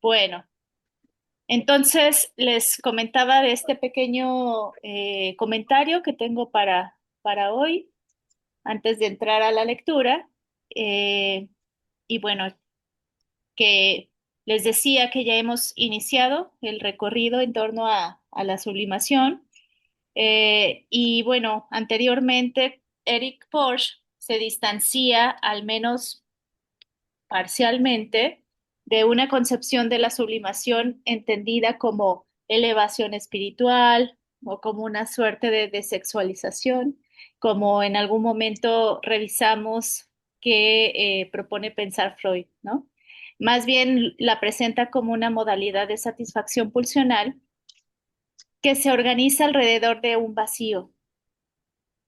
Bueno, entonces les comentaba de este pequeño comentario que tengo para hoy, antes de entrar a la lectura. Eh, y bueno, que les decía que ya hemos iniciado el recorrido en torno a la sublimación. Y bueno, anteriormente Eric Porsche se distancia, al menos parcialmente, de una concepción de la sublimación entendida como elevación espiritual o como una suerte de desexualización, como en algún momento revisamos que propone pensar Freud, ¿no? Más bien la presenta como una modalidad de satisfacción pulsional que se organiza alrededor de un vacío.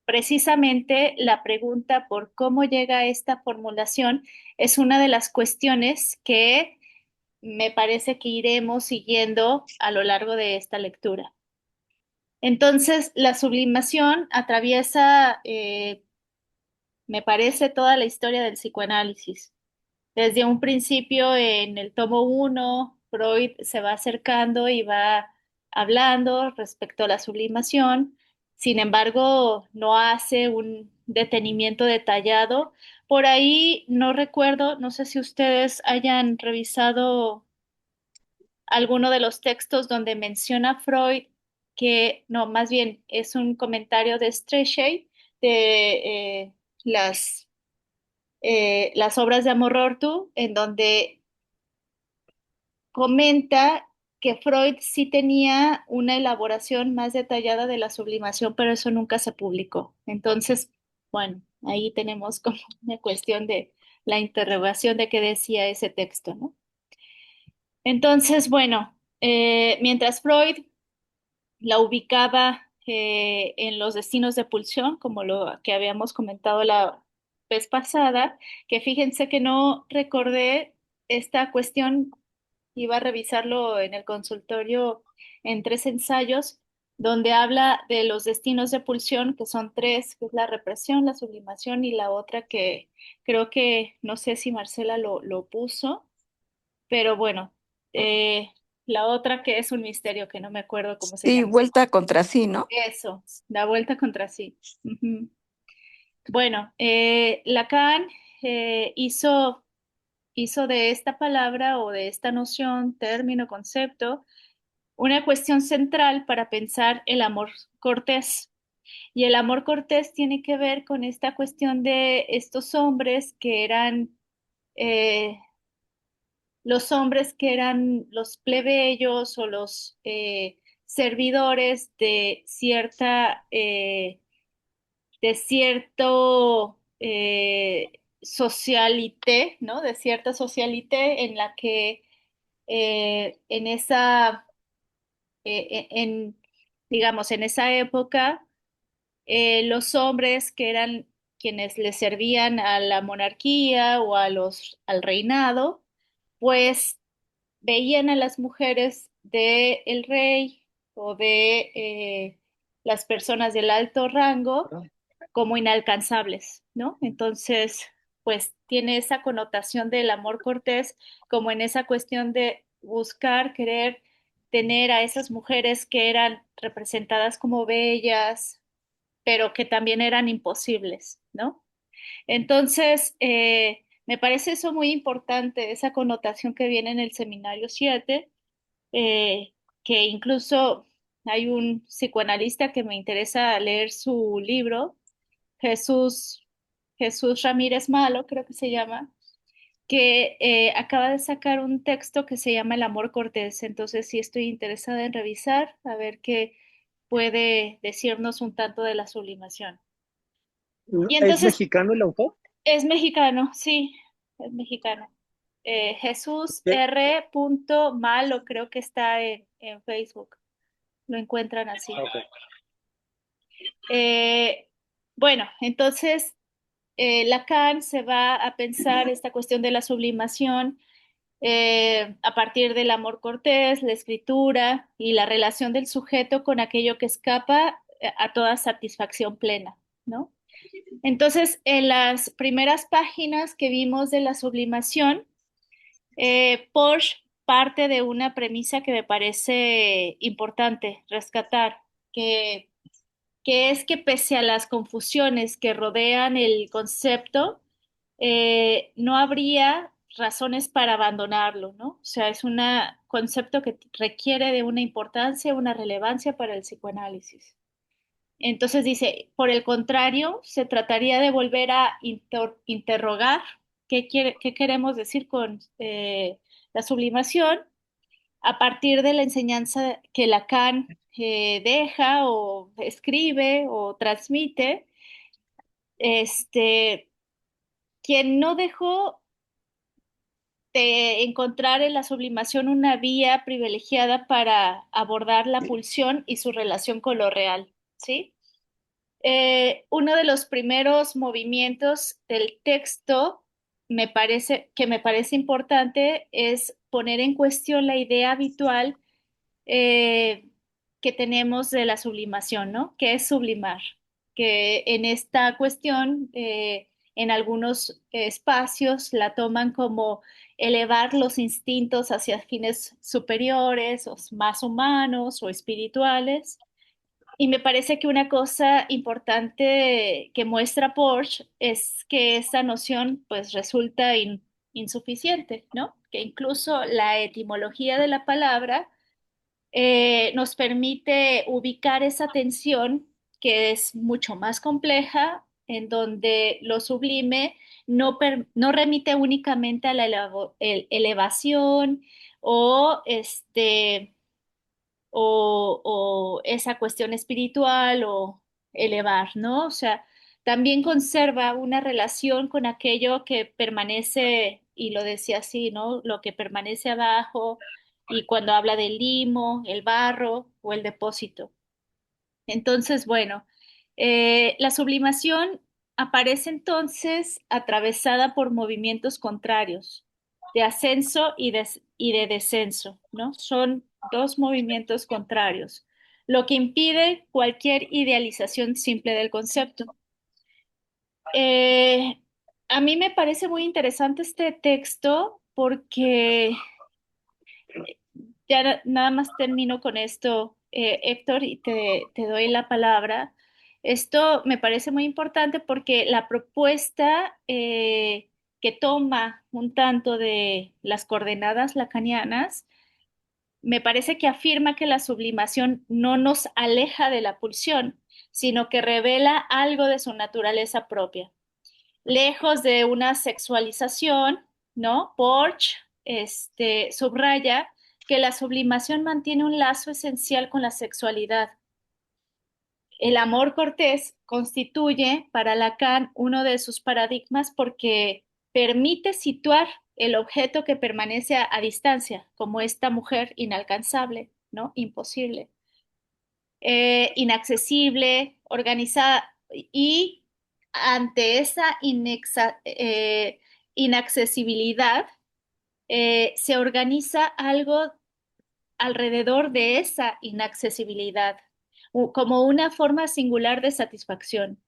Precisamente la pregunta por cómo llega a esta formulación es una de las cuestiones que me parece que iremos siguiendo a lo largo de esta lectura. Entonces, la sublimación atraviesa, me parece, toda la historia del psicoanálisis. Desde un principio, en el tomo uno, Freud se va acercando y va hablando respecto a la sublimación. Sin embargo, no hace un detenimiento detallado. Por ahí no recuerdo, no sé si ustedes hayan revisado alguno de los textos donde menciona Freud que, no, más bien es un comentario de Strachey de las obras de Amor-Ortu, en donde comenta que Freud sí tenía una elaboración más detallada de la sublimación, pero eso nunca se publicó. Entonces, bueno, ahí tenemos como una cuestión de la interrogación de qué decía ese texto, ¿no? Entonces, bueno, mientras Freud la ubicaba en los destinos de pulsión, como lo que habíamos comentado la vez pasada, que fíjense que no recordé esta cuestión, iba a revisarlo en el consultorio en tres ensayos, donde habla de los destinos de pulsión, que son tres, que es la represión, la sublimación y la otra que creo que, no sé si Marcela lo puso, pero bueno, eh, la otra que es un misterio, que no me acuerdo cómo se Sí, llama. vuelta contra sí, ¿no? Eso, la vuelta contra sí. Ujú. Bueno, Lacan hizo de esta palabra o de esta noción, término, concepto, una cuestión central para pensar el amor cortés. Y el amor cortés tiene que ver con esta cuestión de estos hombres que eran eh, los hombres que eran los plebeyos o los servidores de cierto socialité, ¿no? De cierta socialité en la que en esa, digamos, en esa época, los hombres que eran quienes le servían a la monarquía o al reinado, pues veían a las mujeres del rey o de las personas del alto rango como inalcanzables, ¿no? Entonces, pues tiene esa connotación del amor cortés como en esa cuestión de buscar, querer tener a esas mujeres que eran representadas como bellas, pero que también eran imposibles, ¿no? Entonces, me parece eso muy importante, esa connotación que viene en el seminario 7, eh, que incluso hay un psicoanalista que me interesa leer su libro, Jesús, Jesús Ramírez Malo, creo que se llama, que acaba de sacar un texto que se llama El amor cortés. Entonces, sí estoy interesada en revisar, a ver qué puede decirnos un tanto de la sublimación. Y ¿Es entonces, mexicano el autor? es mexicano, sí, es mexicano. Jesús ¿Qué? R. Malo, creo que está en Facebook. Lo encuentran así. Ok. Eh, bueno, entonces Lacan se va a pensar esta cuestión de la sublimación a partir del amor cortés, la escritura y la relación del sujeto con aquello que escapa a toda satisfacción plena, ¿no? Entonces, en las primeras páginas que vimos de la sublimación, Porsche parte de una premisa que me parece importante rescatar, que, que es que pese a las confusiones que rodean el concepto, no habría razones para abandonarlo, ¿no? O sea, es un concepto que requiere de una importancia, una relevancia para el psicoanálisis. Entonces dice, por el contrario, se trataría de volver a interrogar qué queremos decir con la sublimación a partir de la enseñanza que Lacan deja o escribe o transmite, este, quien no dejó de encontrar en la sublimación una vía privilegiada para abordar la pulsión y su relación con lo real, ¿sí? Uno de los primeros movimientos del texto me parece importante es poner en cuestión la idea habitual eh, que tenemos de la sublimación, ¿no? ¿Qué es sublimar? Que en esta cuestión, en algunos espacios la toman como elevar los instintos hacia fines superiores o más humanos o espirituales. Y me parece que una cosa importante que muestra Porsche es que esta noción pues resulta insuficiente, ¿no? Que incluso la etimología de la palabra nos permite ubicar esa tensión que es mucho más compleja, en donde lo sublime no remite únicamente a la elevación o o esa cuestión espiritual o elevar, ¿no? O sea, también conserva una relación con aquello que permanece, y lo decía así, ¿no? Lo que permanece abajo, y cuando habla del limo, el barro o el depósito. Entonces, bueno, la sublimación aparece entonces atravesada por movimientos contrarios, de ascenso y de descenso, ¿no? Son dos movimientos contrarios, lo que impide cualquier idealización simple del concepto. Eh, a mí me parece muy interesante este texto porque ya nada más termino con esto, Héctor, y te doy la palabra. Esto me parece muy importante porque la propuesta que toma un tanto de las coordenadas lacanianas, me parece que afirma que la sublimación no nos aleja de la pulsión, sino que revela algo de su naturaleza propia lejos de una sexualización, ¿no? Porch, subraya que la sublimación mantiene un lazo esencial con la sexualidad. El amor cortés constituye para Lacan uno de sus paradigmas porque permite situar el objeto que permanece a distancia, como esta mujer inalcanzable, ¿no? Imposible, inaccesible, organizada y ante esa inaccesibilidad se organiza algo alrededor de esa inaccesibilidad, como una forma singular de satisfacción.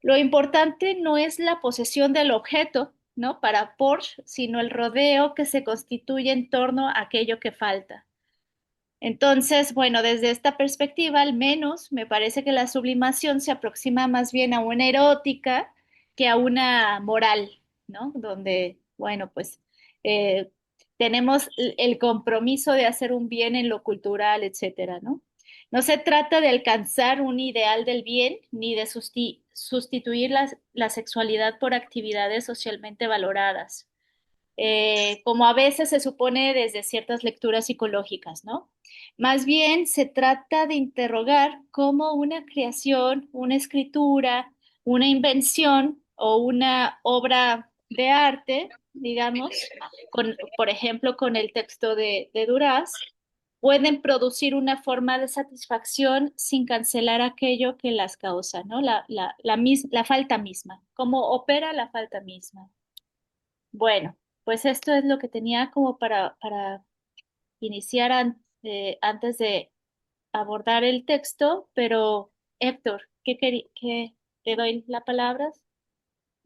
Lo importante no es la posesión del objeto, ¿no? Para Porsche, sino el rodeo que se constituye en torno a aquello que falta. Entonces, bueno, desde esta perspectiva, al menos, me parece que la sublimación se aproxima más bien a una erótica que a una moral, ¿no? Donde, bueno, pues eh, tenemos el compromiso de hacer un bien en lo cultural, etcétera, ¿no? No se trata de alcanzar un ideal del bien ni de sustituir la sexualidad por actividades socialmente valoradas como a veces se supone desde ciertas lecturas psicológicas, ¿no? Más bien se trata de interrogar cómo una creación, una escritura, una invención o una obra de arte, digamos, por ejemplo, con el texto de Duras, pueden producir una forma de satisfacción sin cancelar aquello que las causa, ¿no? La falta misma, cómo opera la falta misma. Bueno, pues esto es lo que tenía como para iniciar antes de abordar el texto, pero Héctor, ¿qué te doy la palabra?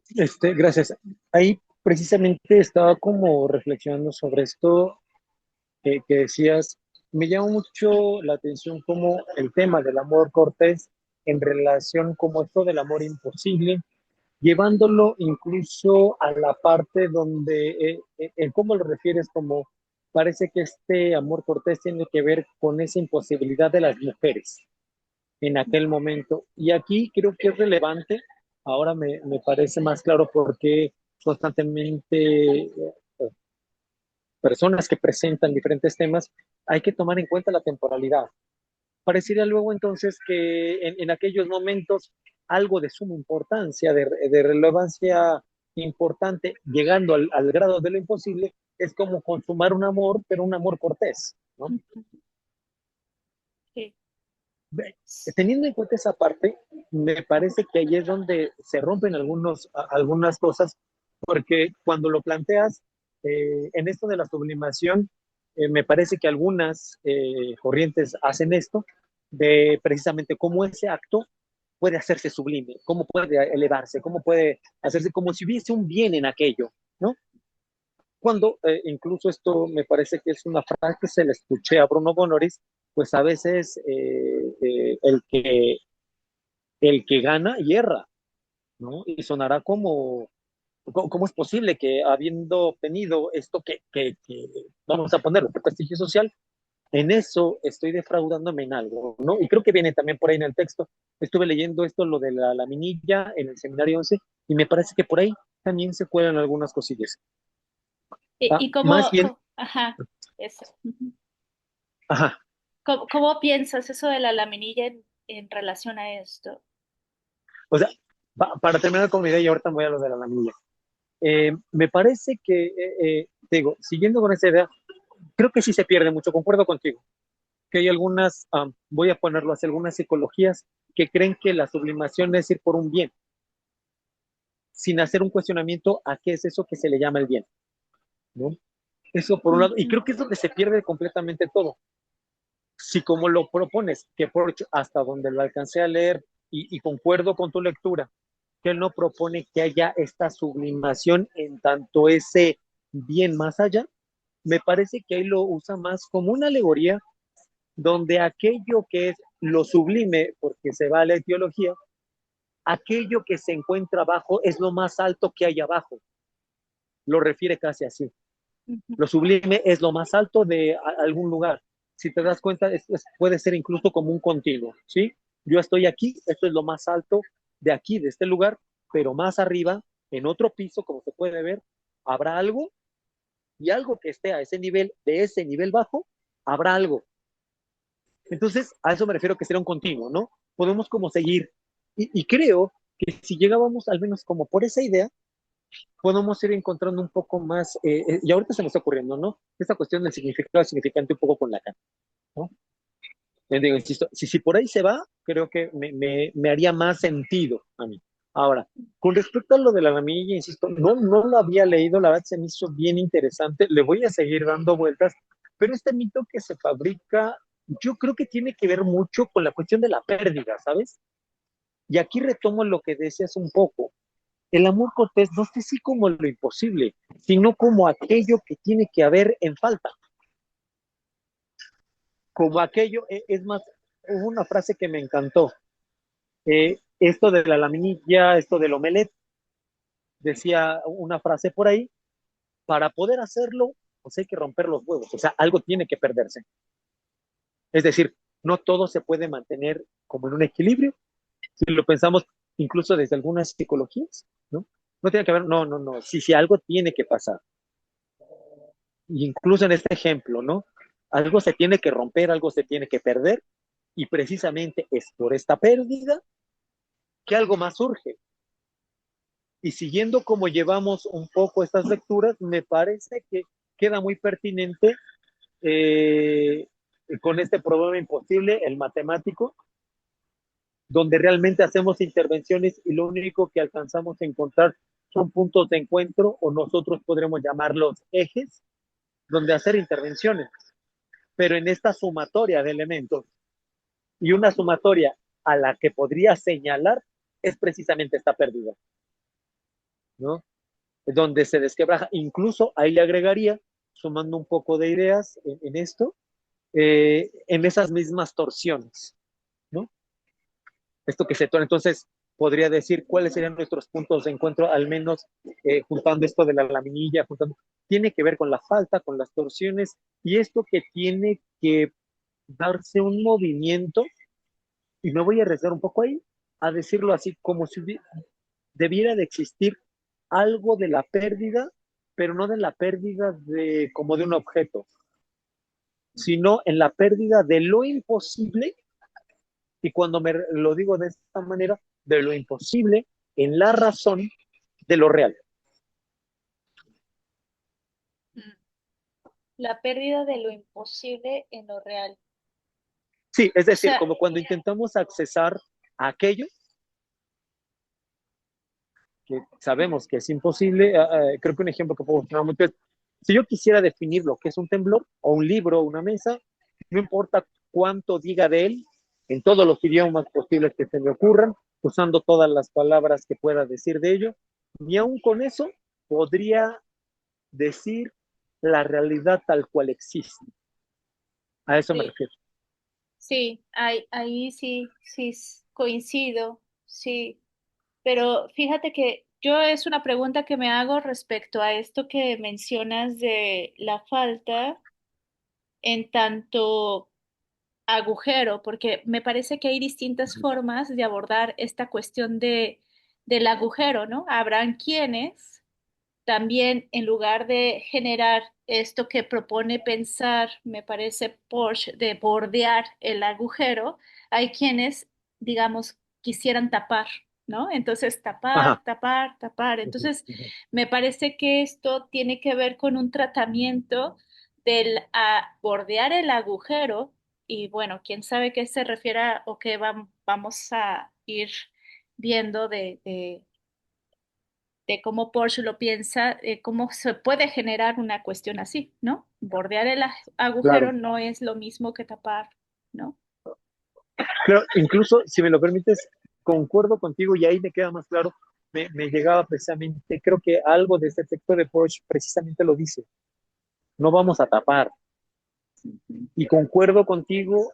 Gracias. Ahí precisamente estaba como reflexionando sobre esto. que decías, me llama mucho la atención como el tema del amor cortés en relación como esto del amor imposible, llevándolo incluso a la parte donde, ¿cómo lo refieres? Como parece que este amor cortés tiene que ver con esa imposibilidad de las mujeres en aquel momento. Y aquí creo que es relevante, ahora me parece más claro porque constantemente personas que presentan diferentes temas, hay que tomar en cuenta la temporalidad. Parecería luego entonces que en aquellos momentos algo de suma importancia, de relevancia importante, llegando al grado de lo imposible, es como consumar un amor, pero un amor cortés, ¿no? Ujú. Sí. Teniendo en cuenta esa parte, me parece que ahí es donde se rompen algunas cosas, porque cuando lo planteas en esto de la sublimación, me parece que algunas corrientes hacen esto, de precisamente cómo ese acto puede hacerse sublime, cómo puede elevarse, cómo puede hacerse como si hubiese un bien en aquello, ¿no? Cuando incluso esto me parece que es una frase que se le escuché a Bruno Bonoris, pues a veces el que gana hierra, ¿no? Y sonará como, ¿cómo es posible que habiendo obtenido esto que vamos a poner, de prestigio social, en eso estoy defraudándome en algo, ¿no? Y creo que viene también por ahí en el texto. Estuve leyendo esto, lo de la laminilla en el seminario 11, y me parece que por ahí también se cuelan algunas cosillas. Y Más bien, ajá, eso. Ujú. ajá, ¿Cómo piensas eso de la laminilla en relación a esto? o sea, para terminar con mi idea, y ahorita voy a lo de la laminilla. Me parece que, digo, siguiendo con esa idea, creo que sí se pierde mucho, concuerdo contigo, que hay algunas, voy a ponerlo así, algunas psicologías que creen que la sublimación es ir por un bien, sin hacer un cuestionamiento a qué es eso que se le llama el bien, ¿no? Eso por un lado, y Ujú. creo que es donde se pierde completamente todo. Si como lo propones, que por hasta donde lo alcancé a leer y concuerdo con tu lectura, que él no propone que haya esta sublimación en tanto ese bien más allá, me parece que ahí lo usa más como una alegoría donde aquello que es lo sublime, porque se va a la etiología, aquello que se encuentra abajo es lo más alto que hay abajo. Lo refiere casi así. Ujú. Lo sublime es lo más alto de algún lugar. Si te das cuenta, puede ser incluso como un continuo, ¿sí? Yo estoy aquí, esto es lo más alto de aquí, de este lugar, pero más arriba, en otro piso, como se puede ver, habrá algo y algo que esté a ese nivel, de ese nivel bajo, habrá algo. Entonces, a eso me refiero que será un continuo, ¿no? Podemos como seguir. Y creo que si llegábamos al menos como por esa idea, podemos ir encontrando un poco más, y ahorita se me está ocurriendo, ¿no? Esta cuestión del significado significante un poco con Lacan, ¿no? Digo, insisto, si por ahí se va, creo que me haría más sentido a mí. Ahora, con respecto a lo de la lamilla, insisto, no lo había leído, la verdad se me hizo bien interesante, le voy a seguir dando vueltas, pero este mito que se fabrica, yo creo que tiene que ver mucho con la cuestión de la pérdida, ¿sabes? Y aquí retomo lo que decías un poco. El amor cortés no sé si como lo imposible, sino como aquello que tiene que haber en falta, como aquello, es más, hubo una frase que me encantó, esto de la laminilla, esto del omelette, decía una frase por ahí, para poder hacerlo, pues hay que romper los huevos, o sea, algo tiene que perderse. Es decir, no todo se puede mantener como en un equilibrio, si lo pensamos incluso desde algunas psicologías, ¿no? No tiene que ver, no, si algo tiene que pasar. Incluso en este ejemplo, ¿no? Algo se tiene que romper, algo se tiene que perder, y precisamente es por esta pérdida que algo más surge. Y siguiendo como llevamos un poco estas lecturas, me parece que queda muy pertinente eh, con este problema imposible, el matemático, donde realmente hacemos intervenciones y lo único que alcanzamos a encontrar son puntos de encuentro o nosotros podremos llamarlos ejes, donde hacer intervenciones, pero en esta sumatoria de elementos y una sumatoria a la que podría señalar es precisamente esta pérdida, ¿no? Donde se desquebraja, incluso ahí le agregaría sumando un poco de ideas en esto, en esas mismas torsiones, ¿no? Esto que se torna. Entonces, podría decir cuáles serían nuestros puntos de encuentro, al menos juntando esto de la laminilla, juntando, tiene que ver con la falta, con las torsiones, y esto que tiene que darse un movimiento, y me voy a arriesgar un poco ahí, a decirlo así, como si debiera de existir algo de la pérdida, pero no de la pérdida de como de un objeto, sino en la pérdida de lo imposible, y cuando me lo digo de esta manera, de lo imposible en la razón de lo real. Mm. La pérdida de lo imposible en lo real. Sí, es O decir, sea, como cuando intentamos accesar a aquello que sabemos que es imposible. Creo que un ejemplo que puedo mostrar mucho es, si yo quisiera definir lo que es un temblor, o un libro, o una mesa, no importa cuánto diga de él, en todos los idiomas posibles que se me ocurran, usando todas las palabras que pueda decir de ello, ni aún con eso podría decir la realidad tal cual existe. A eso me sí, refiero. sí, ahí sí, sí coincido, sí. Pero fíjate que yo es una pregunta que me hago respecto a esto que mencionas de la falta en tanto agujero, porque me parece que hay distintas formas de abordar esta cuestión del agujero, ¿no? Habrán quienes también, en lugar de generar esto que propone pensar, me parece Porsche, de bordear el agujero, hay quienes, digamos, quisieran tapar, ¿no? Entonces, tapar, Ajá. tapar, tapar. Entonces, me parece que esto tiene que ver con un tratamiento del bordear el agujero y bueno, quién sabe qué se refiere o qué vamos a ir viendo de cómo Porsche lo piensa, cómo se puede generar una cuestión así, ¿no? Bordear el agujero Claro. no es lo mismo que tapar, ¿no? Pero incluso, si me lo permites, concuerdo contigo y ahí me queda más claro. Me llegaba precisamente, creo que algo de este texto de Porsche precisamente lo dice. No vamos a tapar. Y concuerdo contigo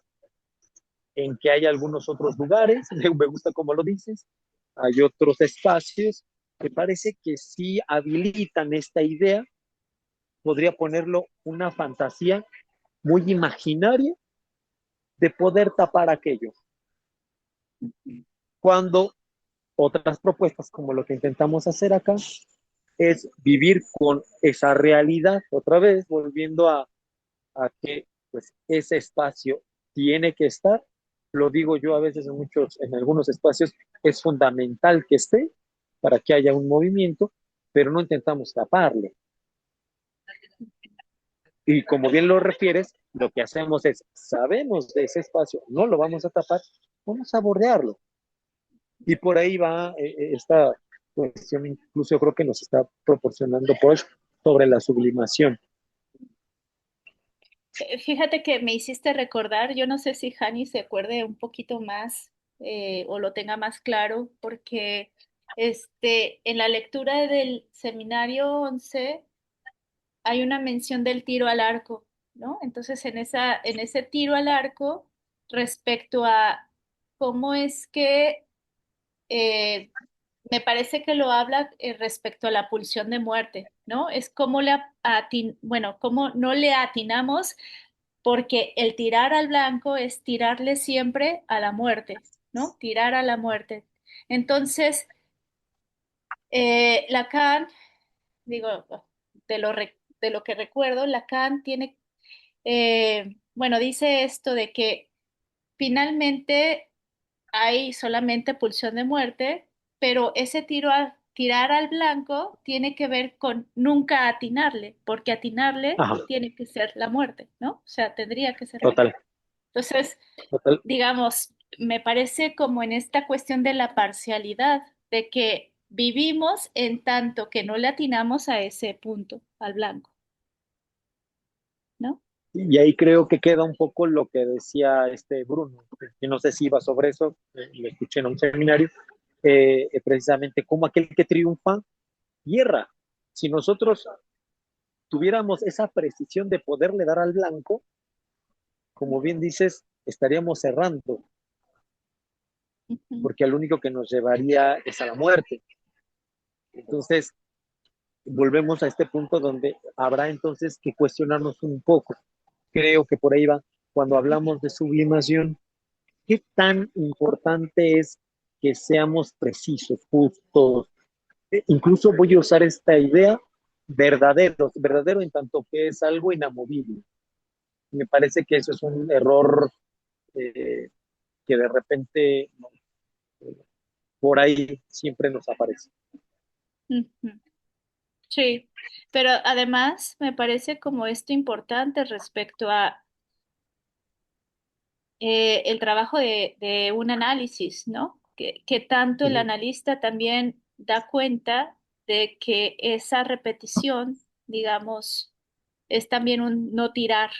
en que hay algunos otros lugares, me gusta como lo dices, hay otros espacios que parece que sí habilitan esta idea, podría ponerlo una fantasía muy imaginaria de poder tapar aquello. Cuando otras propuestas, como lo que intentamos hacer acá, es vivir con esa realidad, otra vez volviendo a que pues, ese espacio tiene que estar. Lo digo yo a veces en algunos espacios, es fundamental que esté para que haya un movimiento, pero no intentamos taparlo. Y como bien lo refieres, lo que hacemos es, sabemos de ese espacio, no lo vamos a tapar, vamos a bordearlo. Y por ahí va esta cuestión, incluso yo creo que nos está proporcionando Porsche sobre la sublimación. Fíjate que me hiciste recordar, yo no sé si Hani se acuerde un poquito más o lo tenga más claro, porque en la lectura del seminario 11 hay una mención del tiro al arco, ¿no? Entonces, en ese tiro al arco, respecto a cómo es que eh, me parece que lo habla respecto a la pulsión de muerte, ¿no? Es como bueno, como no le atinamos, porque el tirar al blanco es tirarle siempre a la muerte, ¿no? Tirar a la muerte. Entonces, Lacan, digo, de lo que recuerdo, Lacan tiene, bueno, dice esto de que finalmente hay solamente pulsión de muerte, pero ese tirar al blanco tiene que ver con nunca atinarle, porque atinarle Ajá, tiene que ser la muerte, ¿no? O sea, tendría que ser la total, muerte. Entonces, total. digamos, me parece como en esta cuestión de la parcialidad, de que vivimos en tanto que no le atinamos a ese punto, al blanco, ¿no? Y ahí creo que queda un poco lo que decía este Bruno, que no sé si iba sobre eso, lo escuché en un seminario, precisamente como aquel que triunfa hierra. Si nosotros tuviéramos esa precisión de poderle dar al blanco, como bien dices, estaríamos cerrando, Ujú, porque al único que nos llevaría es a la muerte. Entonces, volvemos a este punto donde habrá entonces que cuestionarnos un poco. Creo que por ahí va, cuando hablamos de sublimación, ¿qué tan importante es que seamos precisos, justos? Incluso voy a usar esta idea, verdadero en tanto que es algo inamovible. Me parece que eso es un error eh, que de repente por ahí siempre nos aparece. ujú. Sí, pero además me parece como esto importante respecto a el trabajo de un análisis, ¿no? Que tanto Uh el -huh. analista también da cuenta de que esa repetición, digamos, es también un no tirar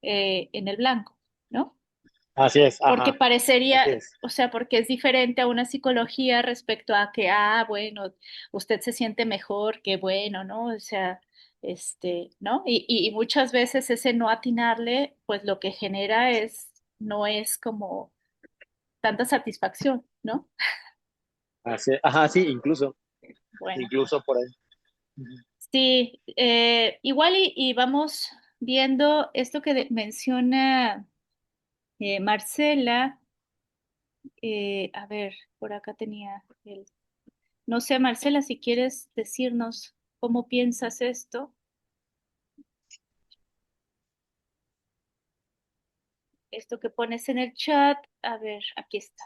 en el blanco, ¿no? Así es, Porque ajá, así parecería, es. o sea, porque es diferente a una psicología respecto a que, bueno, usted se siente mejor, que bueno, ¿no? O sea, ¿no? Y muchas veces ese no atinarle, pues lo que genera no es como tanta satisfacción, ¿no? Así, ajá, sí, Bueno, incluso por ahí. Uh -huh. sí, igual y vamos viendo esto que menciona Marcela. A ver, por acá tenía el... No sé, Marcela, si quieres decirnos cómo piensas esto, esto que pones en el chat. A ver, aquí está.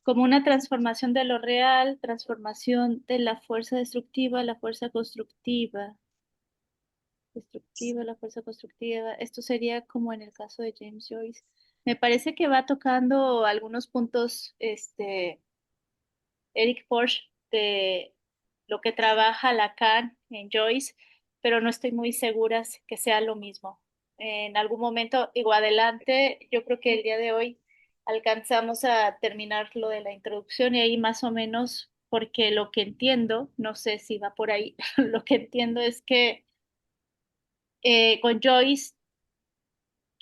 Como una transformación de lo real, transformación de la fuerza destructiva, la fuerza constructiva, destructiva, la fuerza constructiva. Esto sería como en el caso de James Joyce. Me parece que va tocando algunos puntos, Eric Porsche, de lo que trabaja Lacan en Joyce, pero no estoy muy segura que sea lo mismo. En algún momento, digo, adelante, yo creo que el día de hoy alcanzamos a terminar lo de la introducción y ahí más o menos, porque lo que entiendo, no sé si va por ahí, lo que entiendo es que con Joyce,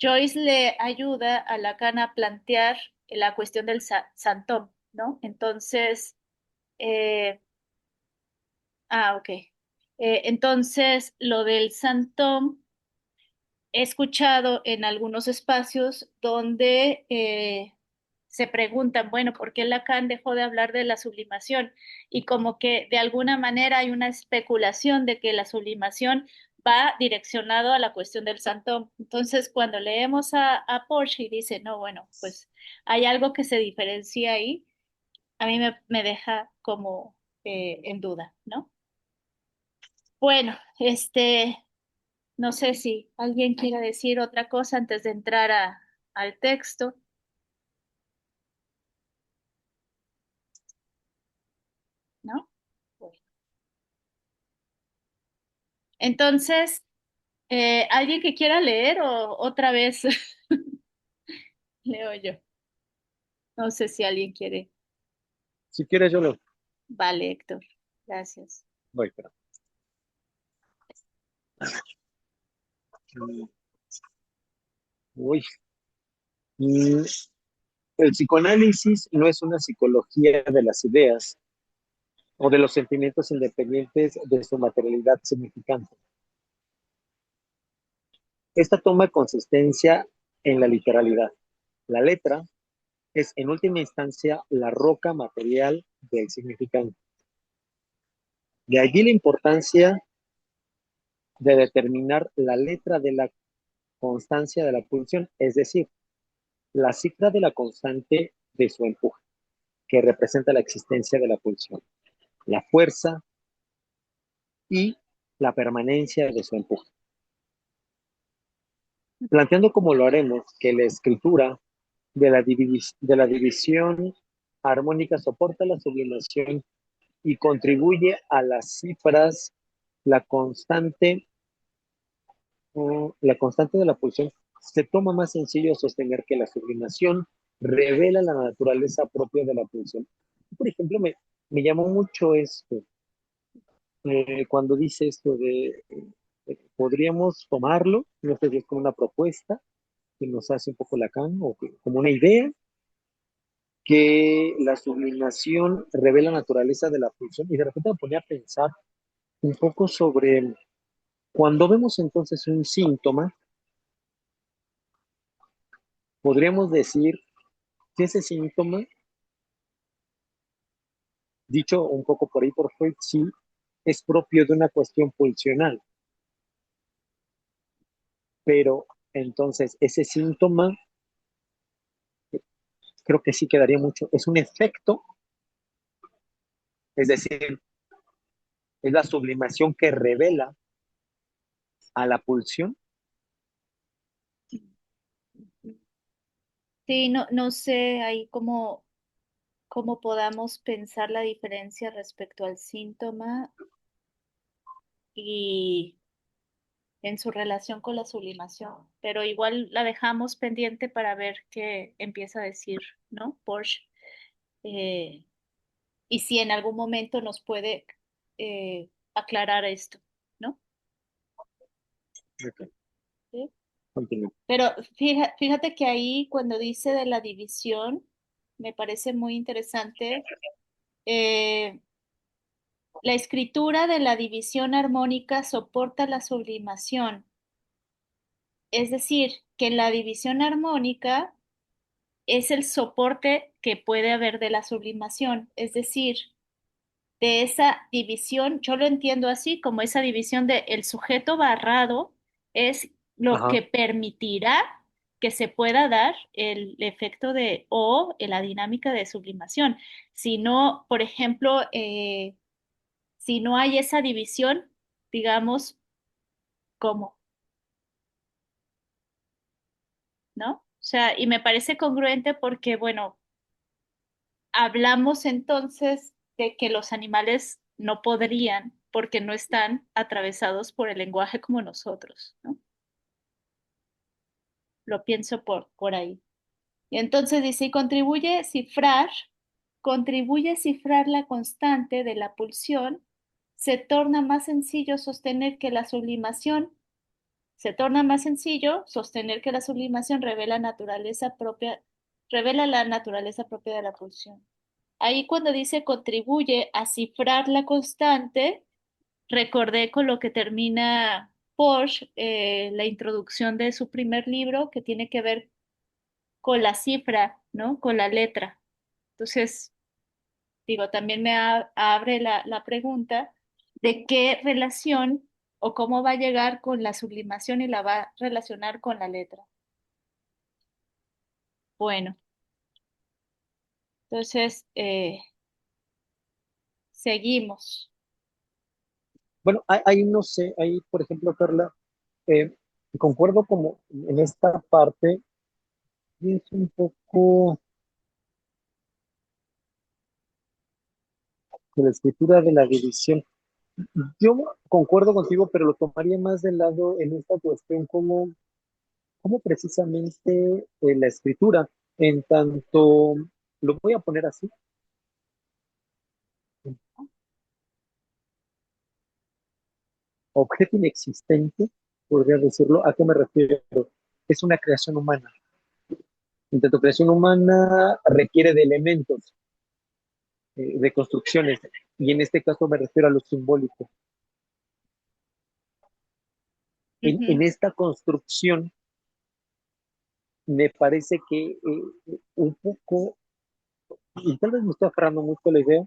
Joyce le ayuda a Lacan a plantear la cuestión del santón, ¿no? Entonces, eh, ok. Entonces, lo del Santón, he escuchado en algunos espacios donde se preguntan, bueno, ¿por qué Lacan dejó de hablar de la sublimación? Y como que de alguna manera hay una especulación de que la sublimación va direccionado a la cuestión del Santón. Entonces, cuando leemos a Porsche y dice, no, bueno, pues hay algo que se diferencia ahí, a mí me deja como en duda, ¿no? Bueno, no sé si alguien quiere decir otra cosa antes de entrar al texto, ¿no? Bueno. Entonces, ¿alguien que quiera leer o otra vez leo yo? No sé si alguien quiere. Si quieres, yo lo Vale, Héctor. Gracias. voy, pero. Mm, Uy. Mm, El psicoanálisis no es una psicología de las ideas o de los sentimientos independientes de su materialidad significante. Esta toma consistencia en la literalidad. La letra es, en última instancia, la roca material del significante. De allí la importancia de determinar la letra de la constancia de la pulsión, es decir, la cifra de la constante de su empuje, que representa la existencia de la pulsión, la fuerza y la permanencia de su empuje. Planteando como lo haremos que la escritura de la división armónica soporta la sublimación y contribuye a las cifras, la constante, la constante de la pulsión, se toma más sencillo sostener que la sublimación revela la naturaleza propia de la pulsión. Por ejemplo, me llamó mucho esto, cuando dice esto de Podríamos tomarlo, no sé si es como una propuesta que nos hace un poco Lacan o como una idea que la sublimación revela la naturaleza de la pulsión y de repente me ponía a pensar un poco sobre cuando vemos entonces un síntoma, podríamos decir que ese síntoma, dicho un poco por ahí por Freud, sí es propio de una cuestión pulsional, pero entonces ese síntoma creo que sí quedaría mucho, es un efecto, es decir, es la sublimación que revela a la pulsión. Sí, no, no sé ahí cómo podamos pensar la diferencia respecto al síntoma y en su relación con la sublimación, pero igual la dejamos pendiente para ver qué empieza a decir, ¿no? Porsche. Eh, y si en algún momento nos puede aclarar esto, ¿no? Ok, ¿Sí? continúo. Pero fíjate que ahí cuando dice de la división, me parece muy interesante. eh, la escritura de la división armónica soporta la sublimación, es decir, que la división armónica es el soporte que puede haber de la sublimación, es decir, de esa división, yo lo entiendo así, como esa división de el sujeto barrado es lo Ajá, que permitirá que se pueda dar el efecto de o la dinámica de sublimación. Si no, por ejemplo, si no hay esa división, digamos, ¿cómo? ¿No? O sea, y me parece congruente porque, bueno, hablamos entonces de que los animales no podrían porque no están atravesados por el lenguaje como nosotros, ¿no? Lo pienso por ahí. Y entonces dice, y contribuye a cifrar la constante de la pulsión, se torna más sencillo sostener que la sublimación, se torna más sencillo sostener que la sublimación revela la naturaleza propia de la pulsión. Ahí cuando dice contribuye a cifrar la constante, recordé con lo que termina Porsche, la introducción de su primer libro, que tiene que ver con la cifra, ¿no? Con la letra. Entonces, digo, también abre la pregunta de qué relación o cómo va a llegar con la sublimación y la va a relacionar con la letra. Bueno, entonces, seguimos. bueno, ahí no sé, ahí por ejemplo, Carla, eh, concuerdo como en esta parte, y es un poco de la escritura de la división. Yo concuerdo contigo, pero lo tomaría más del lado en esta cuestión como precisamente la escritura, en tanto, lo voy a poner así, objeto inexistente, podría decirlo. ¿A qué me refiero? Es una creación humana. En tanto, creación humana requiere de elementos, de construcciones, y en este caso me refiero a lo simbólico. En Ujú, esta construcción me parece que un poco, y tal vez me estoy aferrando mucho a la idea,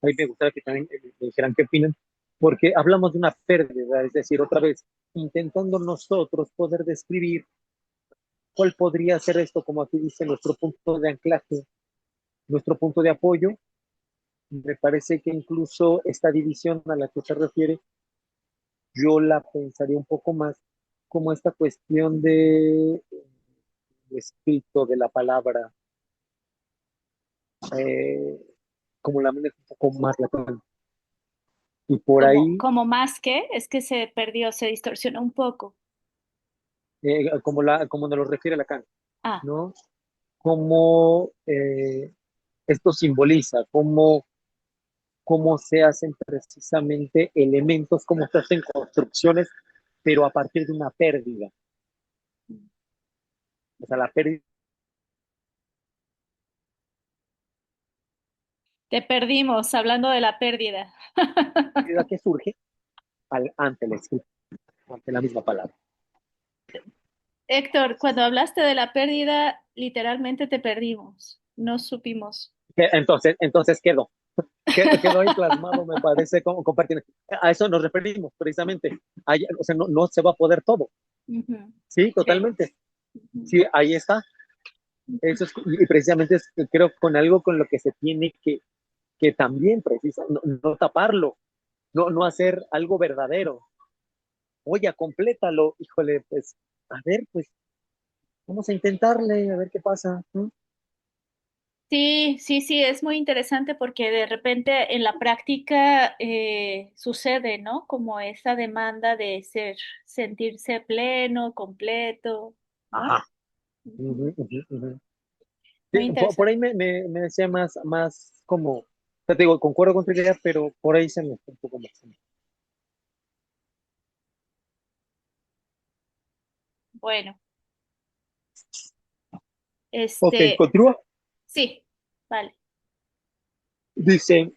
ahí me gustaría que también me dijeran qué opinan, porque hablamos de una pérdida, es decir, otra vez, intentando nosotros poder describir cuál podría ser esto, como aquí dice, nuestro punto de anclaje, nuestro punto de apoyo. Me parece que incluso esta división a la que se refiere, yo la pensaría un poco más como esta cuestión de escrito, de la palabra, eh, como la manejo un poco más la y por ahí, como más que, es que se perdió, se distorsionó un poco. como nos lo refiere Lacan, Ah, ¿no? Cómo esto simboliza, cómo se hacen precisamente elementos, cómo se hacen construcciones pero a partir de una pérdida. O sea, la pérdida Te perdimos hablando de la pérdida. que surge ante la escritura, ante la misma palabra. Héctor, cuando hablaste de la pérdida, literalmente te perdimos. No supimos. Entonces quedó ahí plasmado, me parece, como compartir. A eso nos referimos precisamente. O sea, no se va a poder todo. Ujú. Sí, Sí. totalmente. Ujú. Sí, ahí está. Eso es, y precisamente es, creo, con algo con lo que se tiene que también precisa, no taparlo, no hacer algo verdadero. Oye, complétalo, híjole, pues, a ver, pues, vamos a intentarle, a ver qué pasa, ¿no? Sí, sí, sí, es muy interesante porque de repente en la práctica sucede, ¿no? Como esa demanda de sentirse pleno, completo, ¿no? Ajá. Ujú. Ujú, ujú, ujú. Sí, Muy por interesante. ahí me decía más como, o sea, te digo, concuerdo con tu idea, pero por ahí se me fue un poco más. Bueno, Ok, este, continúa. sí, vale. Dice,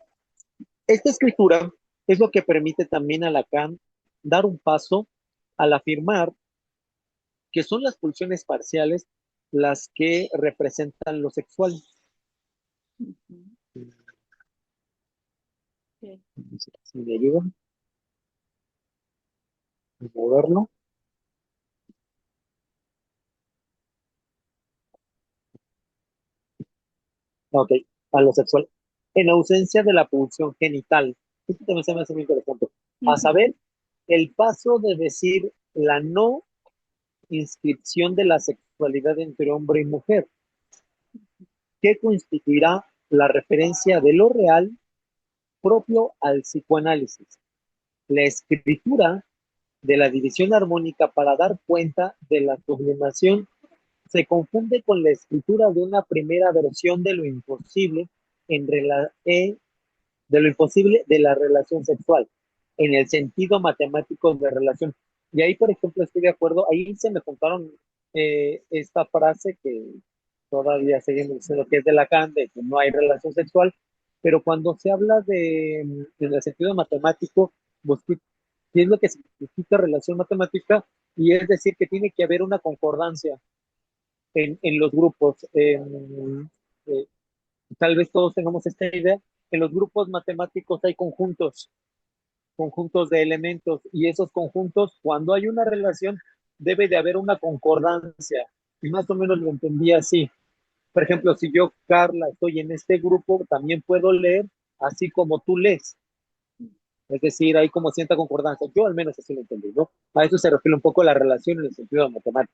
esta escritura es lo que permite también a Lacan dar un paso al afirmar que son las pulsiones parciales las que representan lo sexual. Ujú. Sí. Si me ayudan a moverlo. Ok, a lo sexual. En ausencia de la pulsión genital. Esto también se me hace muy interesante. A Ujú. saber, el paso de decir la no inscripción de la sexualidad entre hombre y mujer, que constituirá la referencia de lo real propio al psicoanálisis. La escritura de la división armónica para dar cuenta de la sublimación se confunde con la escritura de una primera versión de lo imposible en de lo imposible de la relación sexual, en el sentido matemático de relación. Y ahí, por ejemplo, estoy de acuerdo, ahí se me contaron esta frase que todavía seguimos diciendo que es de Lacan, de que no hay relación sexual, pero cuando se habla en el sentido matemático, Bosquet, ¿qué es lo que significa relación matemática? Y es decir, que tiene que haber una concordancia en los grupos. Eh, Tal vez todos tengamos esta idea. En los grupos matemáticos hay conjuntos de elementos, y esos conjuntos, cuando hay una relación, debe de haber una concordancia. Y más o menos lo entendí así. Por ejemplo, si yo, Carla, estoy en este grupo, también puedo leer así como tú lees. Es decir, hay como cierta concordancia. Yo al menos así lo entendí, ¿no? A eso se refiere un poco la relación en el sentido matemático.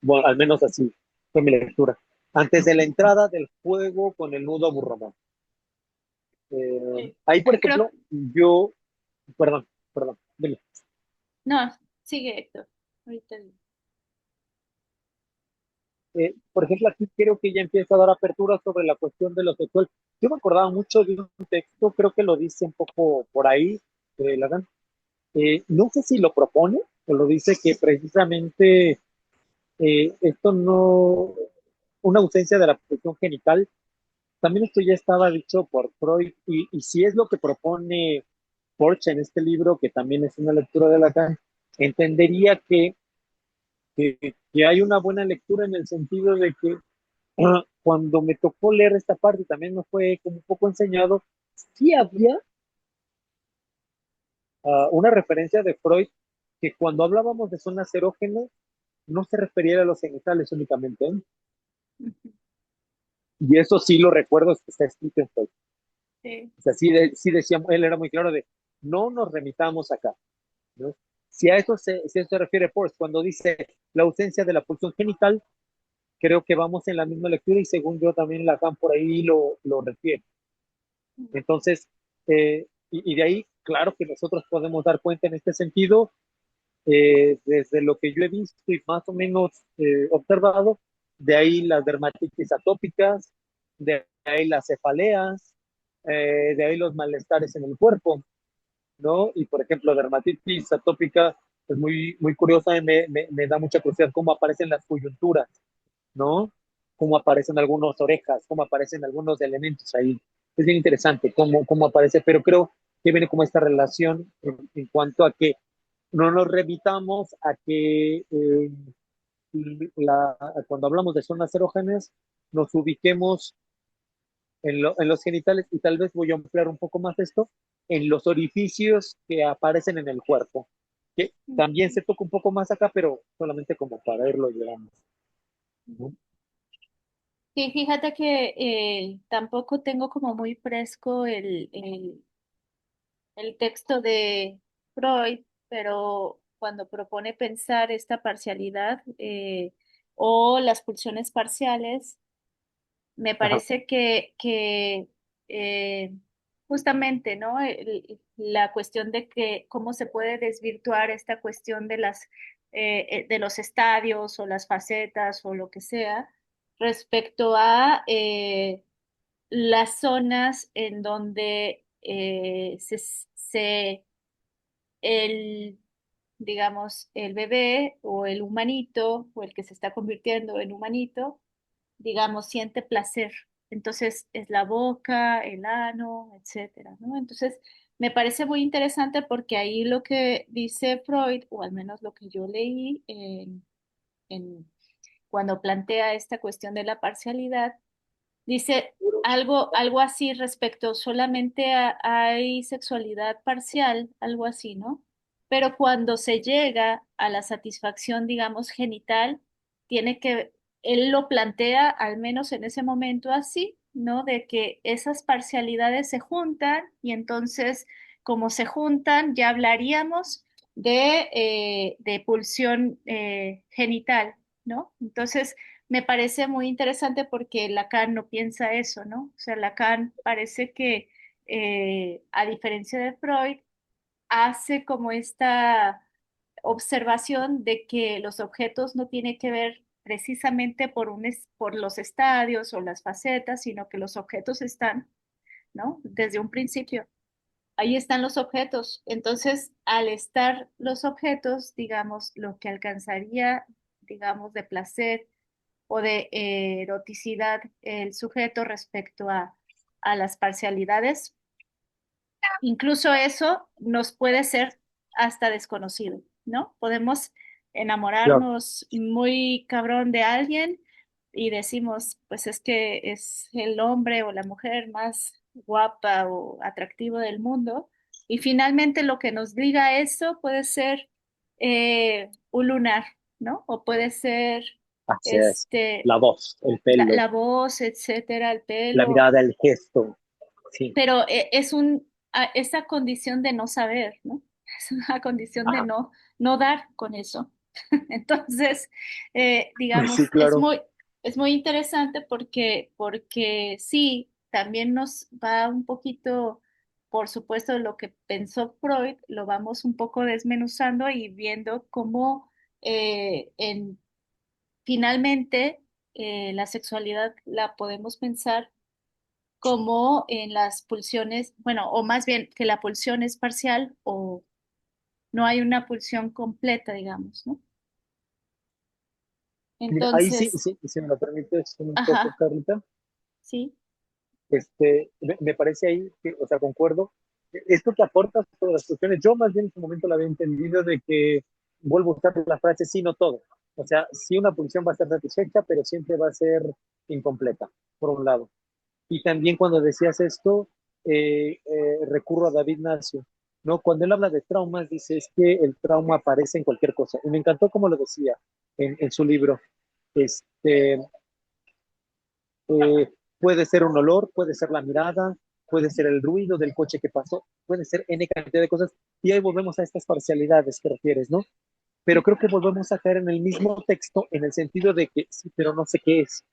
Bueno, al menos así fue mi lectura. Antes de la entrada del juego con el nudo burromán. Sí. Ahí, por Creo, ejemplo, yo, perdón, dime. no, sigue Héctor. Ahorita digo. Por ejemplo, aquí creo que ya empieza a dar apertura sobre la cuestión de lo sexual. Yo me acordaba mucho de un texto, creo que lo dice un poco por ahí, Lagan. No sé si lo propone o lo dice que precisamente esto no, una ausencia de la protección genital, también esto ya estaba dicho por Freud, y si es lo que propone Porch en este libro, que también es una lectura de Lacan, entendería que hay una buena lectura en el sentido de que cuando me tocó leer esta parte, también me fue como un poco enseñado, sí había una referencia de Freud que cuando hablábamos de zonas erógenas no se refería a los genitales únicamente, ¿eh? Ujú. Y eso sí lo recuerdo, es que está escrito en Freud. Sí. O sea, sí decíamos, él era muy claro de no nos remitamos acá, ¿no? Si a eso se refiere Forrest, cuando dice la ausencia de la pulsión genital, creo que vamos en la misma lectura, y según yo también Lacan por ahí lo refiere. Entonces, y de ahí, claro que nosotros podemos dar cuenta en este sentido, desde lo que yo he visto y más o menos observado, de ahí las dermatitis atópicas, de ahí las cefaleas, de ahí los malestares en el cuerpo, ¿no? Y por ejemplo, dermatitis atópica es muy, muy curiosa y me da mucha curiosidad cómo aparecen las coyunturas, ¿no? Cómo aparecen algunas orejas, cómo aparecen algunos elementos ahí. Es bien interesante cómo aparece, pero creo que viene como esta relación en cuanto a que no nos remitamos a que cuando hablamos de zonas erógenas nos ubiquemos en los genitales y tal vez voy a ampliar un poco más esto, en los orificios que aparecen en el cuerpo, que también se toca un poco más acá, pero solamente como para irlo llevando, ¿no? Sí, fíjate que tampoco tengo como muy fresco el texto de Freud, pero cuando propone pensar esta parcialidad o las pulsiones parciales, me Ajá. parece que justamente, ¿no? La cuestión de que cómo se puede desvirtuar esta cuestión de de los estadios o las facetas o lo que sea respecto a las zonas en donde el, digamos, el bebé o el humanito o el que se está convirtiendo en humanito, digamos, siente placer. Entonces es la boca, el ano, etcétera, ¿no? Entonces me parece muy interesante porque ahí lo que dice Freud, o al menos lo que yo leí en cuando plantea esta cuestión de la parcialidad, dice algo así respecto, solamente hay sexualidad parcial, algo así, ¿no? Pero cuando se llega a la satisfacción, digamos, genital, él lo plantea, al menos en ese momento así, ¿no? De que esas parcialidades se juntan y entonces, como se juntan, ya hablaríamos de pulsión genital, ¿no? Entonces, me parece muy interesante porque Lacan no piensa eso, ¿no? O sea, Lacan parece que, a diferencia de Freud, hace como esta observación de que los objetos no tienen que ver precisamente por los estadios o las facetas, sino que los objetos están, ¿no? Desde un principio. Ahí están los objetos. Entonces, al estar los objetos, digamos, lo que alcanzaría, digamos, de placer o de eroticidad el sujeto respecto a las parcialidades, incluso eso nos puede ser hasta desconocido, ¿no? Podemos Claro. enamorarnos muy cabrón de alguien y decimos, pues es que es el hombre o la mujer más guapa o atractivo del mundo. Y finalmente lo que nos liga a eso puede ser un lunar, ¿no? O puede ser Así es. este, La voz, el pelo, la voz, etcétera, el la pelo, mirada, el gesto. Sí. pero esa condición de no saber, ¿no? Es una condición de Ajá. no dar con eso. Entonces, Sí, digamos, claro. es muy interesante porque sí, también nos va un poquito, por supuesto, lo que pensó Freud, lo vamos un poco desmenuzando y viendo cómo finalmente la sexualidad la podemos pensar como en las pulsiones, bueno, o más bien que la pulsión es parcial o no hay una pulsión completa, digamos, ¿no? Mira, ahí sí, Entonces, sí, si me lo permites un poco, ajá, Carlita, sí, me parece ahí que, o sea, concuerdo. Esto que aportas todas las cuestiones, yo más bien en su momento la había entendido de que, vuelvo a usar la frase, sí, no todo. O sea, sí una función va a estar satisfecha, pero siempre va a ser incompleta, por un lado. Y también cuando decías esto, recurro a David Nacio, ¿no? Cuando él habla de traumas, dice es que el trauma aparece en cualquier cosa. Y me encantó como lo decía en su libro. Este, puede ser un olor, puede ser la mirada, puede ser el ruido del coche que pasó, puede ser N cantidad de cosas. Y ahí volvemos a estas parcialidades que refieres, ¿no? Pero creo que volvemos a caer en el mismo texto en el sentido de que sí, pero no sé qué es,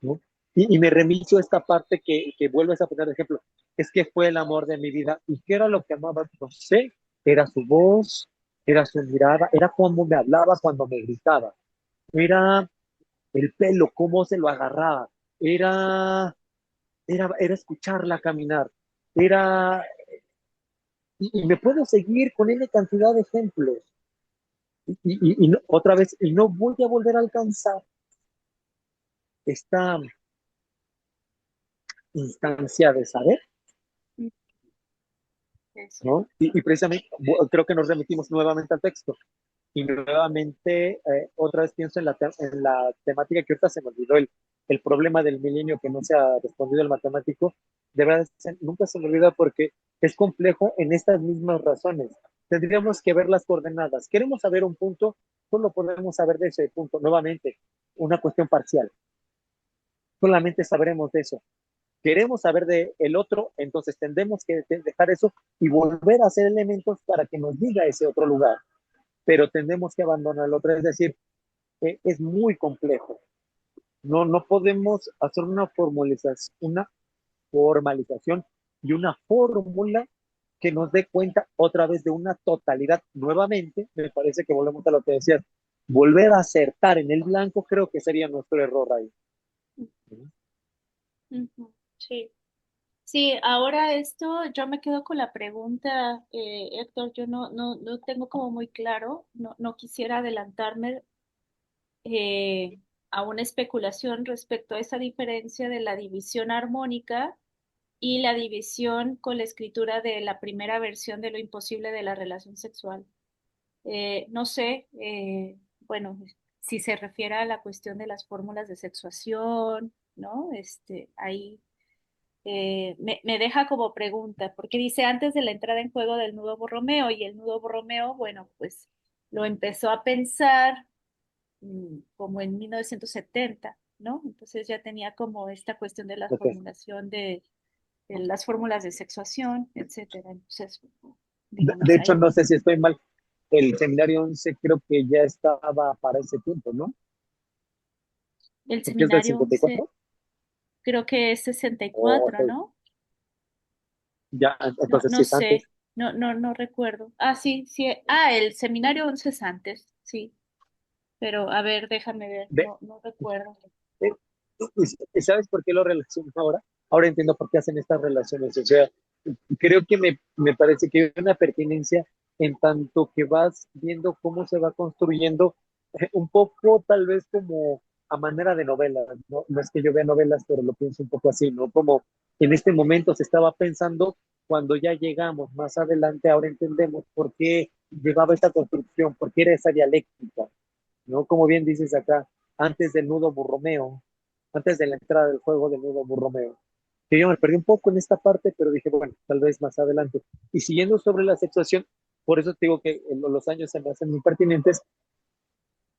¿no? Y me remito a esta parte que vuelves a poner de ejemplo, es que fue el amor de mi vida. ¿Y qué era lo que amaba? No sé, era su voz, era su mirada, era cómo me hablaba cuando me gritaba, era el pelo, cómo se lo agarraba, era, era escucharla caminar, era, y me puedo seguir con N cantidad de ejemplos. otra vez, y no voy a volver a alcanzar esta instancia de saber, Mm, eso. ¿no? Y precisamente creo que nos remitimos nuevamente al texto. Y nuevamente, otra vez pienso en la temática que ahorita se me olvidó, el problema del milenio que no se ha respondido el matemático. De verdad, nunca se me olvida porque es complejo en estas mismas razones. Tendríamos que ver las coordenadas. Queremos saber un punto, solo podemos saber de ese punto. Nuevamente, una cuestión parcial. Solamente sabremos de eso. Queremos saber de el otro, entonces tendremos que dejar eso y volver a hacer elementos para que nos diga ese otro lugar, pero tendremos que abandonar el otro, es decir, es muy complejo. No podemos hacer una formalización y una fórmula que nos dé cuenta otra vez de una totalidad. Nuevamente, me parece que volvemos a lo que decías, volver a acertar en el blanco creo que sería nuestro error ahí. Ujú, sí. Sí, ahora esto yo me quedo con la pregunta, Héctor, yo no tengo como muy claro, no quisiera adelantarme eh, a una especulación respecto a esa diferencia de la división armónica y la división con la escritura de la primera versión de lo imposible de la relación sexual. No sé, bueno, si se refiere a la cuestión de las fórmulas de sexuación, ¿no? Ahí me deja como pregunta, porque dice antes de la entrada en juego del nudo Borromeo, y el nudo Borromeo, bueno, pues lo empezó a pensar como en 1970, ¿no? Entonces ya tenía como esta cuestión de la Okay. formulación de las fórmulas de sexuación, etcétera. Entonces, De digamos hecho, ahí, no sé si estoy mal. El seminario 11 creo que ya estaba para ese tiempo, ¿no? el Porque es del seminario 54. 11 creo que es O 64, okay. ¿no? Ya, No, entonces sí no es antes. sé, no recuerdo. Ah, sí, sí. Ah, el seminario 11 es antes, sí. Pero a ver, déjame ver, De, no recuerdo. Eh, ¿Y sabes por qué lo relaciono ahora? Ahora entiendo por qué hacen estas relaciones. O sea, creo que me parece que hay una pertinencia en tanto que vas viendo cómo se va construyendo un poco tal vez como a manera de novela. No es que yo vea novelas, pero lo pienso un poco así, ¿no? Como en este momento se estaba pensando cuando ya llegamos más adelante, ahora entendemos por qué llevaba esta construcción, por qué era esa dialéctica, ¿no? Como bien dices acá, antes del nudo burromeo, antes de la entrada del juego del nudo burromeo. Que yo me perdí un poco en esta parte, pero dije, bueno, tal vez más adelante. Y siguiendo sobre la sexuación, por eso te digo que los años se me hacen muy pertinentes,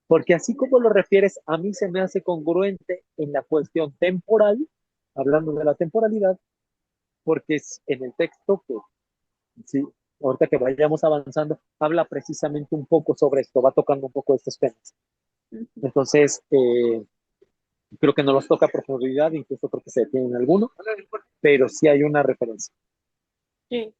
porque así como lo refieres, a mí se me hace congruente en la cuestión temporal, hablando de la temporalidad, porque es en el texto que, sí, ahorita que vayamos avanzando, habla precisamente un poco sobre esto, va tocando un poco estos temas. Ujú. Entonces, creo que no los toca a profundidad, incluso creo que se detiene en alguno, pero sí hay una referencia. Sí.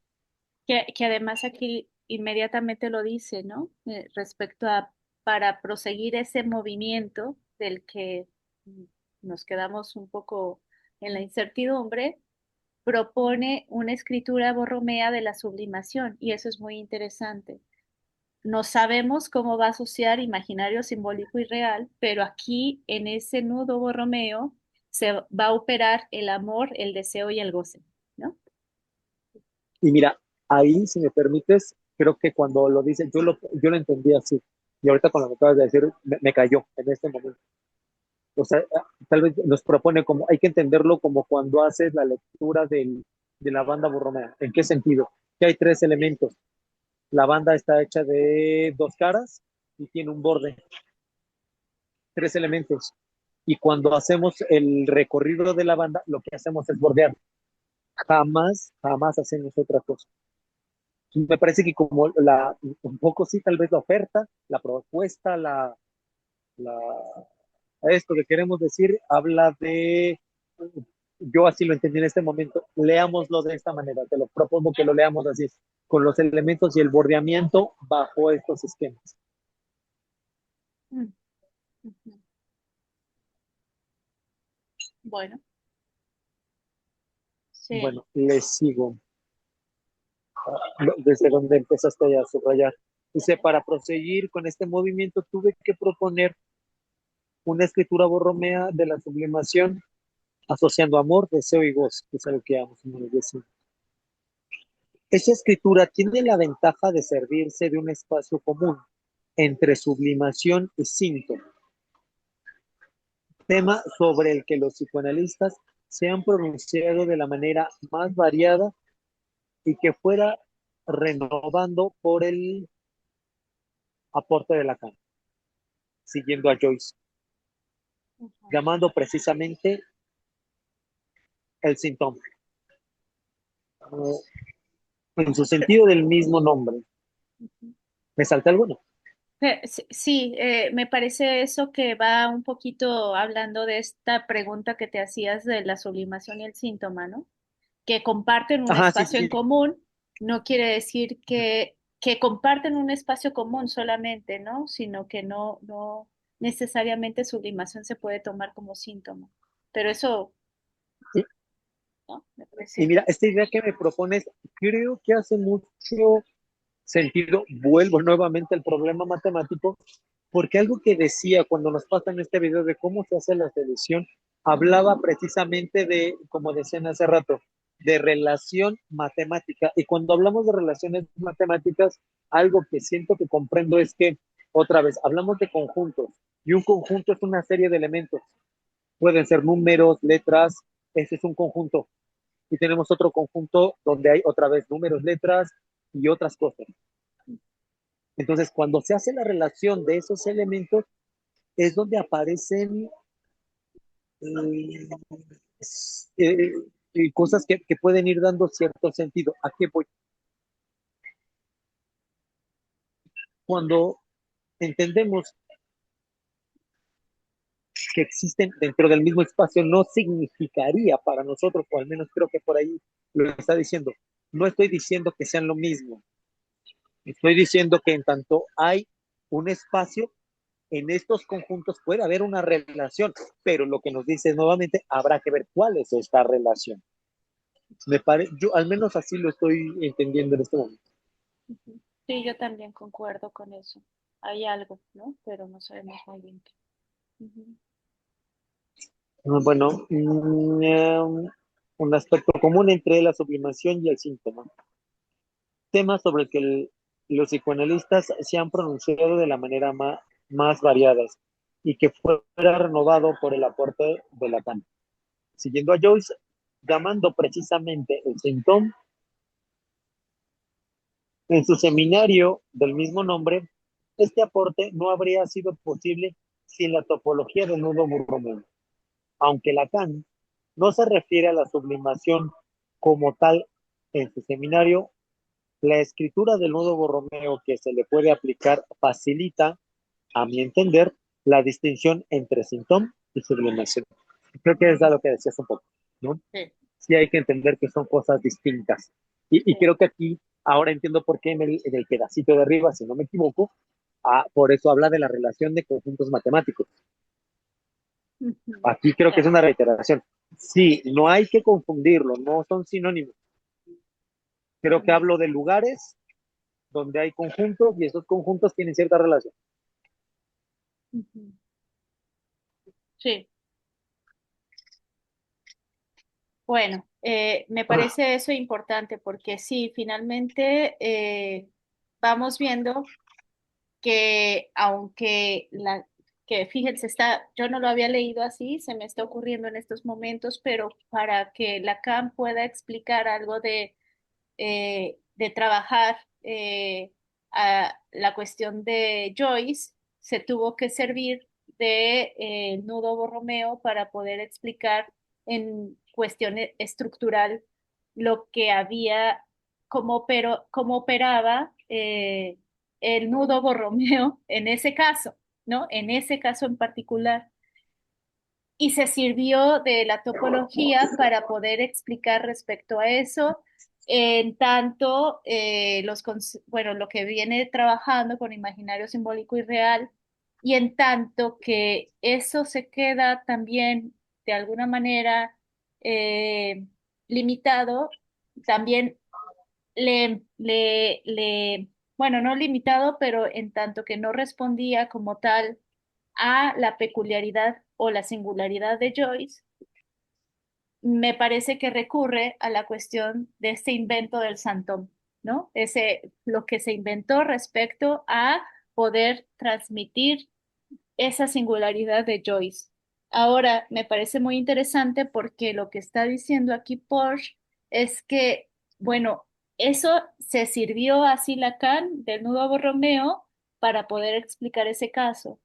Que además aquí inmediatamente lo dice, ¿no? Respecto a, para proseguir ese movimiento del que mm, nos quedamos un poco en la incertidumbre, propone una escritura borromea de la sublimación, y eso es muy interesante. No sabemos cómo va a asociar imaginario, simbólico y real, pero aquí en ese nudo borromeo se va a operar el amor, el deseo y el goce, ¿no? Y mira, ahí, si me permites, creo que cuando lo dicen, yo lo entendí así. Y ahorita con lo que acabas de decir, me cayó en este momento. O sea, tal vez nos propone como, hay que entenderlo como cuando haces la lectura de la banda borromea. ¿En qué sentido? Que hay tres elementos. La banda está hecha de dos caras y tiene un borde. Tres elementos. Y cuando hacemos el recorrido de la banda, lo que hacemos es bordear. Jamás hacemos otra cosa. Me parece que como un poco sí, tal vez la oferta, la propuesta, la, esto que queremos decir, habla de, yo así lo entendí en este momento, leámoslo de esta manera, te lo propongo que lo leamos así, con los elementos y el bordeamiento bajo estos esquemas. Mm, ujú. Bueno, sí. Bueno, les sigo. Desde donde empezaste a subrayar. Dice, para proseguir con este movimiento tuve que proponer una escritura borromea de la sublimación, asociando amor, deseo y gozo, que es algo que vamos a decir. Esa escritura tiene la ventaja de servirse de un espacio común entre sublimación y síntoma, tema sobre el que los psicoanalistas se han pronunciado de la manera más variada y que fuera renovando por el aporte de Lacan, siguiendo a Joyce, Ujú. llamando precisamente el síntoma, en su sentido del mismo nombre. Ujú. ¿Me salta alguno? Sí, sí, me parece eso que va un poquito hablando de esta pregunta que te hacías de la sublimación y el síntoma, ¿no? Que comparten un Ajá, sí, espacio sí, en sí. común, no quiere decir que comparten un espacio común solamente, ¿no? Sino que no necesariamente sublimación se puede tomar como síntoma. Pero eso, Y, ¿no? Me y parece. mira, esta idea que me propones, creo que hace mucho sentido. Vuelvo nuevamente al problema matemático, porque algo que decía cuando nos pasan este video de cómo se hace la selección, hablaba precisamente de, como decían hace rato, de relación matemática. Y cuando hablamos de relaciones matemáticas, algo que siento que comprendo es que, otra vez, hablamos de conjuntos, y un conjunto es una serie de elementos. Pueden ser números, letras, ese es un conjunto. Y tenemos otro conjunto donde hay otra vez números, letras y otras cosas. Entonces, cuando se hace la relación de esos elementos, es donde aparecen eh, eh, cosas que pueden ir dando cierto sentido. ¿A qué voy? Cuando entendemos que existen dentro del mismo espacio, no significaría para nosotros, o al menos creo que por ahí lo está diciendo, no estoy diciendo que sean lo mismo, estoy diciendo que en tanto hay un espacio, en estos conjuntos puede haber una relación, pero lo que nos dice nuevamente, habrá que ver cuál es esta relación. Yo al menos así lo estoy entendiendo en este momento. Ujú. Sí, yo también concuerdo con eso. Hay algo, ¿no? Pero no sabemos muy bien qué. Ujú. Bueno, un aspecto común entre la sublimación y el síntoma. Tema sobre el que los psicoanalistas se han pronunciado de la manera más variadas y que fuera renovado por el aporte de Lacan. Siguiendo a Joyce, llamando precisamente el síntoma, en su seminario del mismo nombre, este aporte no habría sido posible sin la topología del nudo borromeo. Aunque Lacan no se refiere a la sublimación como tal en su seminario, la escritura del nudo borromeo que se le puede aplicar facilita, a mi entender, la distinción entre síntoma y sublimación. Creo que es a lo que decías un poco, ¿no? Sí, Sí hay que entender que son cosas distintas. Y sí. creo que aquí, ahora entiendo por qué en el pedacito de arriba, si no me equivoco, por eso habla de la relación de conjuntos matemáticos. Ujú. Aquí creo que es Ya. una reiteración. Sí, no hay que confundirlo, no son sinónimos. Creo que Ujú. hablo de lugares donde hay conjuntos y esos conjuntos tienen cierta relación. Ujú. Sí. Bueno, me Ah, parece eso importante porque sí, finalmente vamos viendo que aunque que fíjense, yo no lo había leído así, se me está ocurriendo en estos momentos, pero para que Lacan pueda explicar algo de trabajar a la cuestión de Joyce, se tuvo que servir de nudo borromeo para poder explicar en cuestión estructural lo que había, cómo operaba el nudo borromeo en ese caso, ¿no? En ese caso en particular y se sirvió de la topología para poder explicar respecto a eso, en tanto bueno, lo que viene trabajando con imaginario simbólico y real, y en tanto que eso se queda también de alguna manera limitado, también le, le, le, bueno, no limitado, pero en tanto que no respondía como tal a la peculiaridad o la singularidad de Joyce, me parece que recurre a la cuestión de este invento del Santón, ¿no? Lo que se inventó respecto a poder transmitir esa singularidad de Joyce. Ahora, me parece muy interesante porque lo que está diciendo aquí Porsche es que, bueno, eso se sirvió así Lacan del nuevo Romeo para poder explicar ese caso,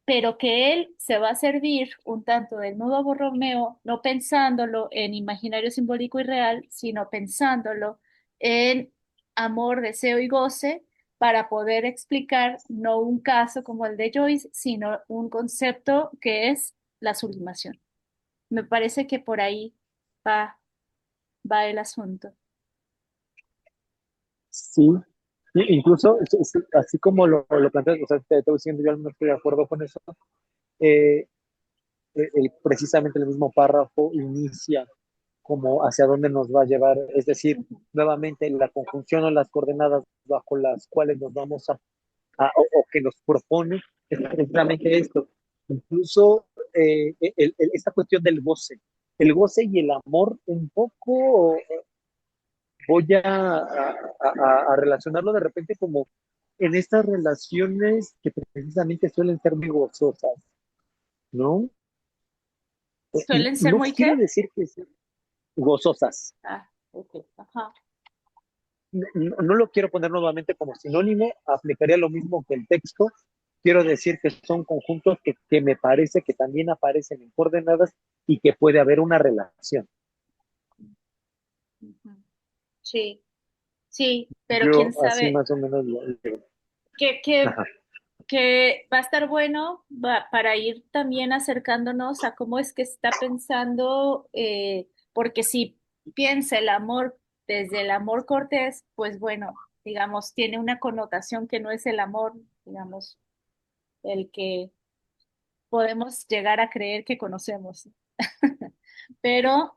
pero que él se va a servir un tanto del nudo Borromeo, no pensándolo en imaginario simbólico y real, sino pensándolo en amor, deseo y goce, para poder explicar no un caso como el de Joyce, sino un concepto que es la sublimación. Me parece que por ahí va, va el asunto. Sí, incluso así como lo planteas, o sea, te estoy diciendo, yo no estoy de acuerdo con eso. Eh, Precisamente el mismo párrafo inicia como hacia dónde nos va a llevar, es decir, Ujú, nuevamente la conjunción o las coordenadas bajo las cuales nos vamos o que nos propone es precisamente esto. Incluso esta cuestión del goce, el goce y el amor, un poco voy a relacionarlo de repente como en estas relaciones que precisamente suelen ser muy gozosas, ¿no? ¿suelen ser No muy qué? quiero decir que sean gozosas, Ah, ok, ajá. no lo quiero poner nuevamente como sinónimo, aplicaría lo mismo que el texto. Quiero decir que son conjuntos que me parece que también aparecen en coordenadas y que puede haber una relación. Ujú. Sí, sí, pero quién Yo así sabe más o menos lo digo. que, que, Ajá. que va a estar bueno para ir también acercándonos a cómo es que está pensando, porque si piensa el amor desde el amor cortés, pues bueno, digamos, tiene una connotación que no es el amor, digamos, el que podemos llegar a creer que conocemos. Pero,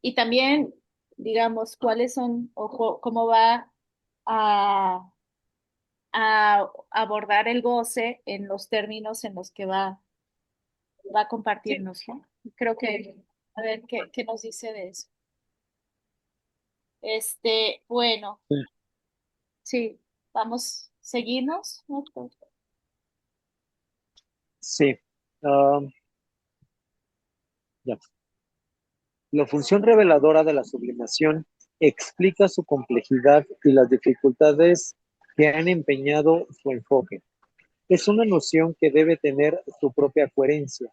y también, digamos, cuáles son o cómo va a, a abordar el goce en los términos en los que va a compartirnos, ¿no? Creo que, a ver, ¿qué nos dice de eso? Bueno, sí, vamos, seguimos, ¿no? Sí. Um, ya. La función reveladora de la sublimación explica su complejidad y las dificultades que han empeñado su enfoque. Es una noción que debe tener su propia coherencia,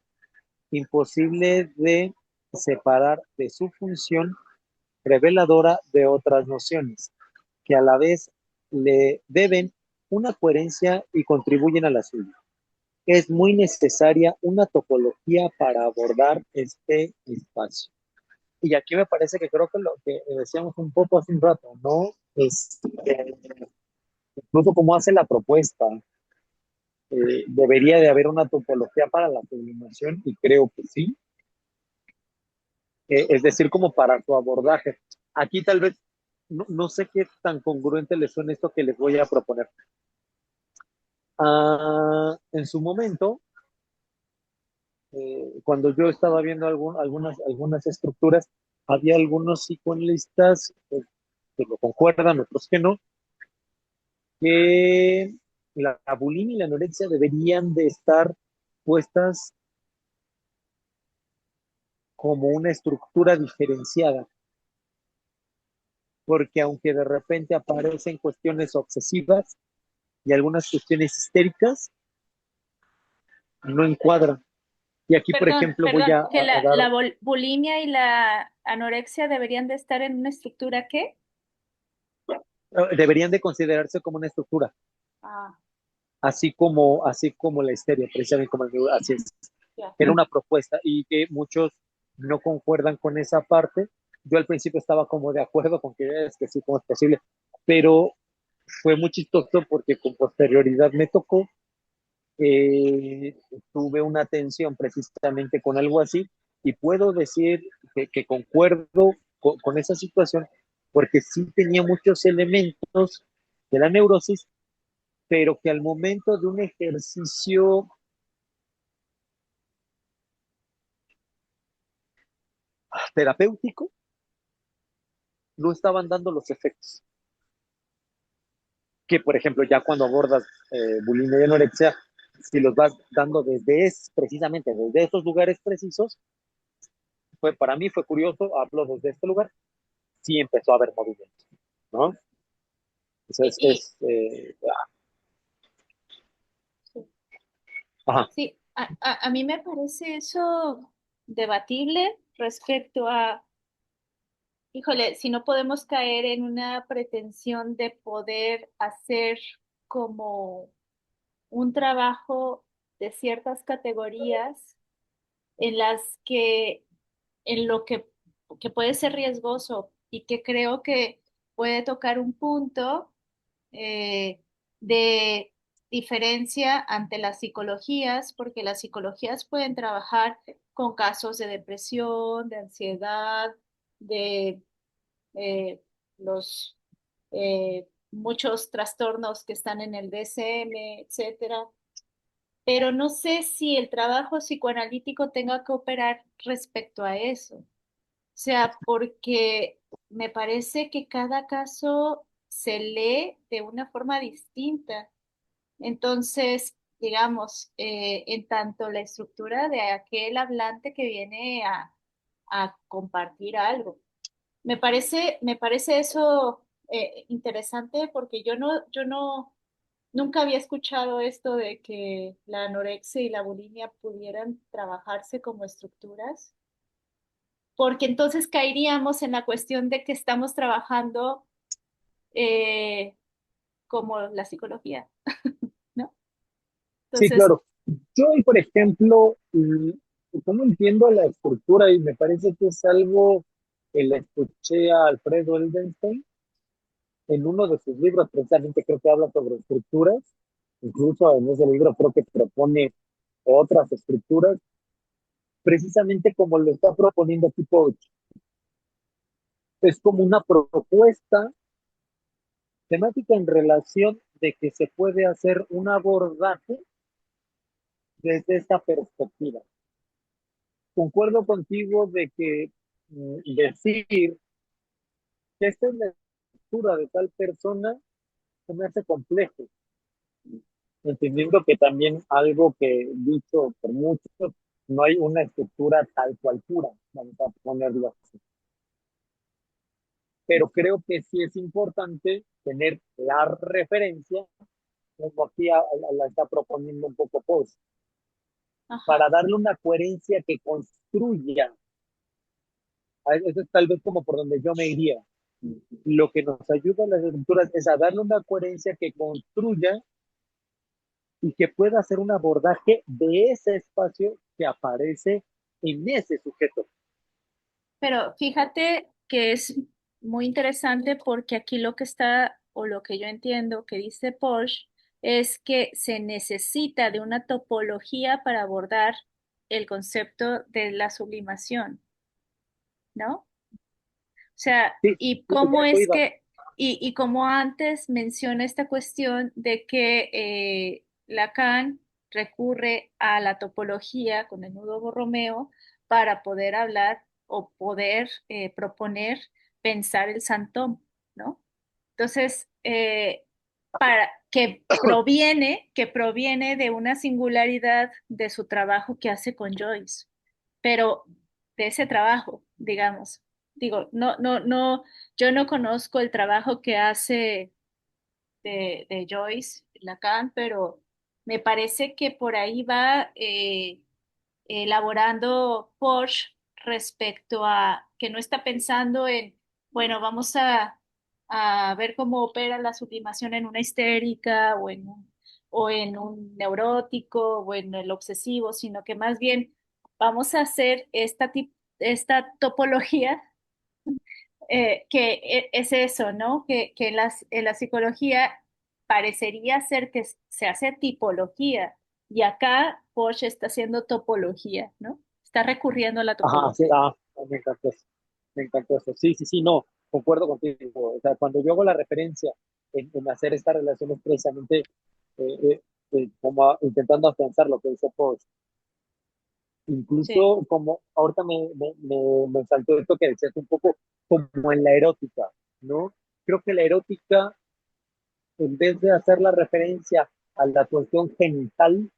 imposible de separar de su función reveladora de otras nociones, que a la vez le deben una coherencia y contribuyen a la suya. Es muy necesaria una topología para abordar este espacio. Y aquí me parece que creo que lo que decíamos un poco hace un rato, ¿no? Incluso como hace la propuesta, debería de haber una topología para la sublimación y creo que sí, es decir, como para su abordaje. Aquí tal vez, no sé qué tan congruente les suena esto que les voy a proponer. En su momento, cuando yo estaba viendo algunas estructuras, había algunos psicoanalistas que lo concuerdan, otros que no, que la bulimia y la anorexia deberían de estar puestas como una estructura diferenciada, porque aunque de repente aparecen cuestiones obsesivas y algunas cuestiones histéricas, no encuadran. Y aquí, por Perdón, ejemplo, voy perdón, que a dar, la bulimia y la anorexia deberían de estar en una estructura ¿qué? deberían de considerarse como una estructura, Ah, así como la histeria, precisamente como así es. ya. Era una propuesta y que muchos no concuerdan con esa parte. Yo al principio estaba como de acuerdo con que es que sí, como es posible, pero fue muy chistoso porque con posterioridad me tocó, eh, tuve una atención precisamente con algo así y puedo decir que concuerdo con esa situación porque sí tenía muchos elementos de la neurosis, pero que al momento de un ejercicio terapéutico no estaban dando los efectos. Que, por ejemplo, ya cuando abordas bulimia y anorexia, si los vas dando precisamente desde esos lugares precisos, para mí fue curioso, hablo desde este lugar, sí empezó a haber movimiento, ¿no? Y, Entonces, y- ajá, sí, a mí me parece eso debatible respecto a, híjole, si no podemos caer en una pretensión de poder hacer como un trabajo de ciertas categorías en las que, en lo que puede ser riesgoso y que creo que puede tocar un punto eh, de diferencia ante las psicologías, porque las psicologías pueden trabajar con casos de depresión, de ansiedad, de eh, los muchos trastornos que están en el DSM, etcétera. Pero no sé si el trabajo psicoanalítico tenga que operar respecto a eso. O sea, porque me parece que cada caso se lee de una forma distinta. Entonces, digamos, en tanto la estructura de aquel hablante que viene a compartir algo. Me parece eso interesante porque nunca había escuchado esto de que la anorexia y la bulimia pudieran trabajarse como estructuras, porque entonces caeríamos en la cuestión de que estamos trabajando eh, como la psicología, ¿no? sí, Entonces, claro. Yo, por ejemplo, como entiendo la estructura y me parece que es algo que le escuché a Alfredo Eldenstein en uno de sus libros, precisamente creo que habla sobre estructuras, incluso en ese libro creo que propone otras estructuras, precisamente como lo está proponiendo tipo, es como una propuesta temática en relación de que se puede hacer un abordaje desde esta perspectiva. Concuerdo contigo de que decir que esta es la estructura de tal persona se me hace complejo, entendiendo que también algo que dicho por muchos, no hay una estructura tal cual pura, vamos a ponerlo así. Pero creo que sí es importante tener la referencia, como aquí la está proponiendo un poco Post, ajá, para darle una coherencia que construya. Eso es tal vez como por donde yo me iría. Lo que nos ayuda a las estructuras es a darle una coherencia que construya y que pueda hacer un abordaje de ese espacio que aparece en ese sujeto. pero fíjate que es muy interesante porque aquí lo que está, o lo que yo entiendo que dice Porsche, es que se necesita de una topología para abordar el concepto de la sublimación, ¿no? O sea, Sí, y de cómo eso es iba. que, y como antes menciona esta cuestión de que Lacan recurre a la topología con el nudo borromeo para poder hablar o poder proponer pensar el santón, ¿no? Entonces, que proviene de una singularidad de su trabajo que hace con Joyce, pero de ese trabajo, digamos. Digo, no, yo no conozco el trabajo que hace de Joyce Lacan, pero me parece que por ahí va elaborando Porsche respecto a que no está pensando en, bueno, vamos a ver cómo opera la sublimación en una histérica o en un neurótico o en el obsesivo, sino que más bien vamos a hacer esta topología es eso, ¿no? Que en la psicología parecería ser que se hace tipología y acá Porsche está haciendo topología, ¿no? Está recurriendo a la Ajá, sí, topología. me encantó eso. Me encantó eso. Sí, sí, sí, no, concuerdo contigo. O sea, cuando yo hago la referencia en hacer estas relaciones precisamente como intentando afianzar lo que dice Post. Sí, Incluso como ahorita me saltó esto que decías un poco como en la erótica, ¿no? Creo que la erótica, en vez de hacer la referencia a la cuestión genital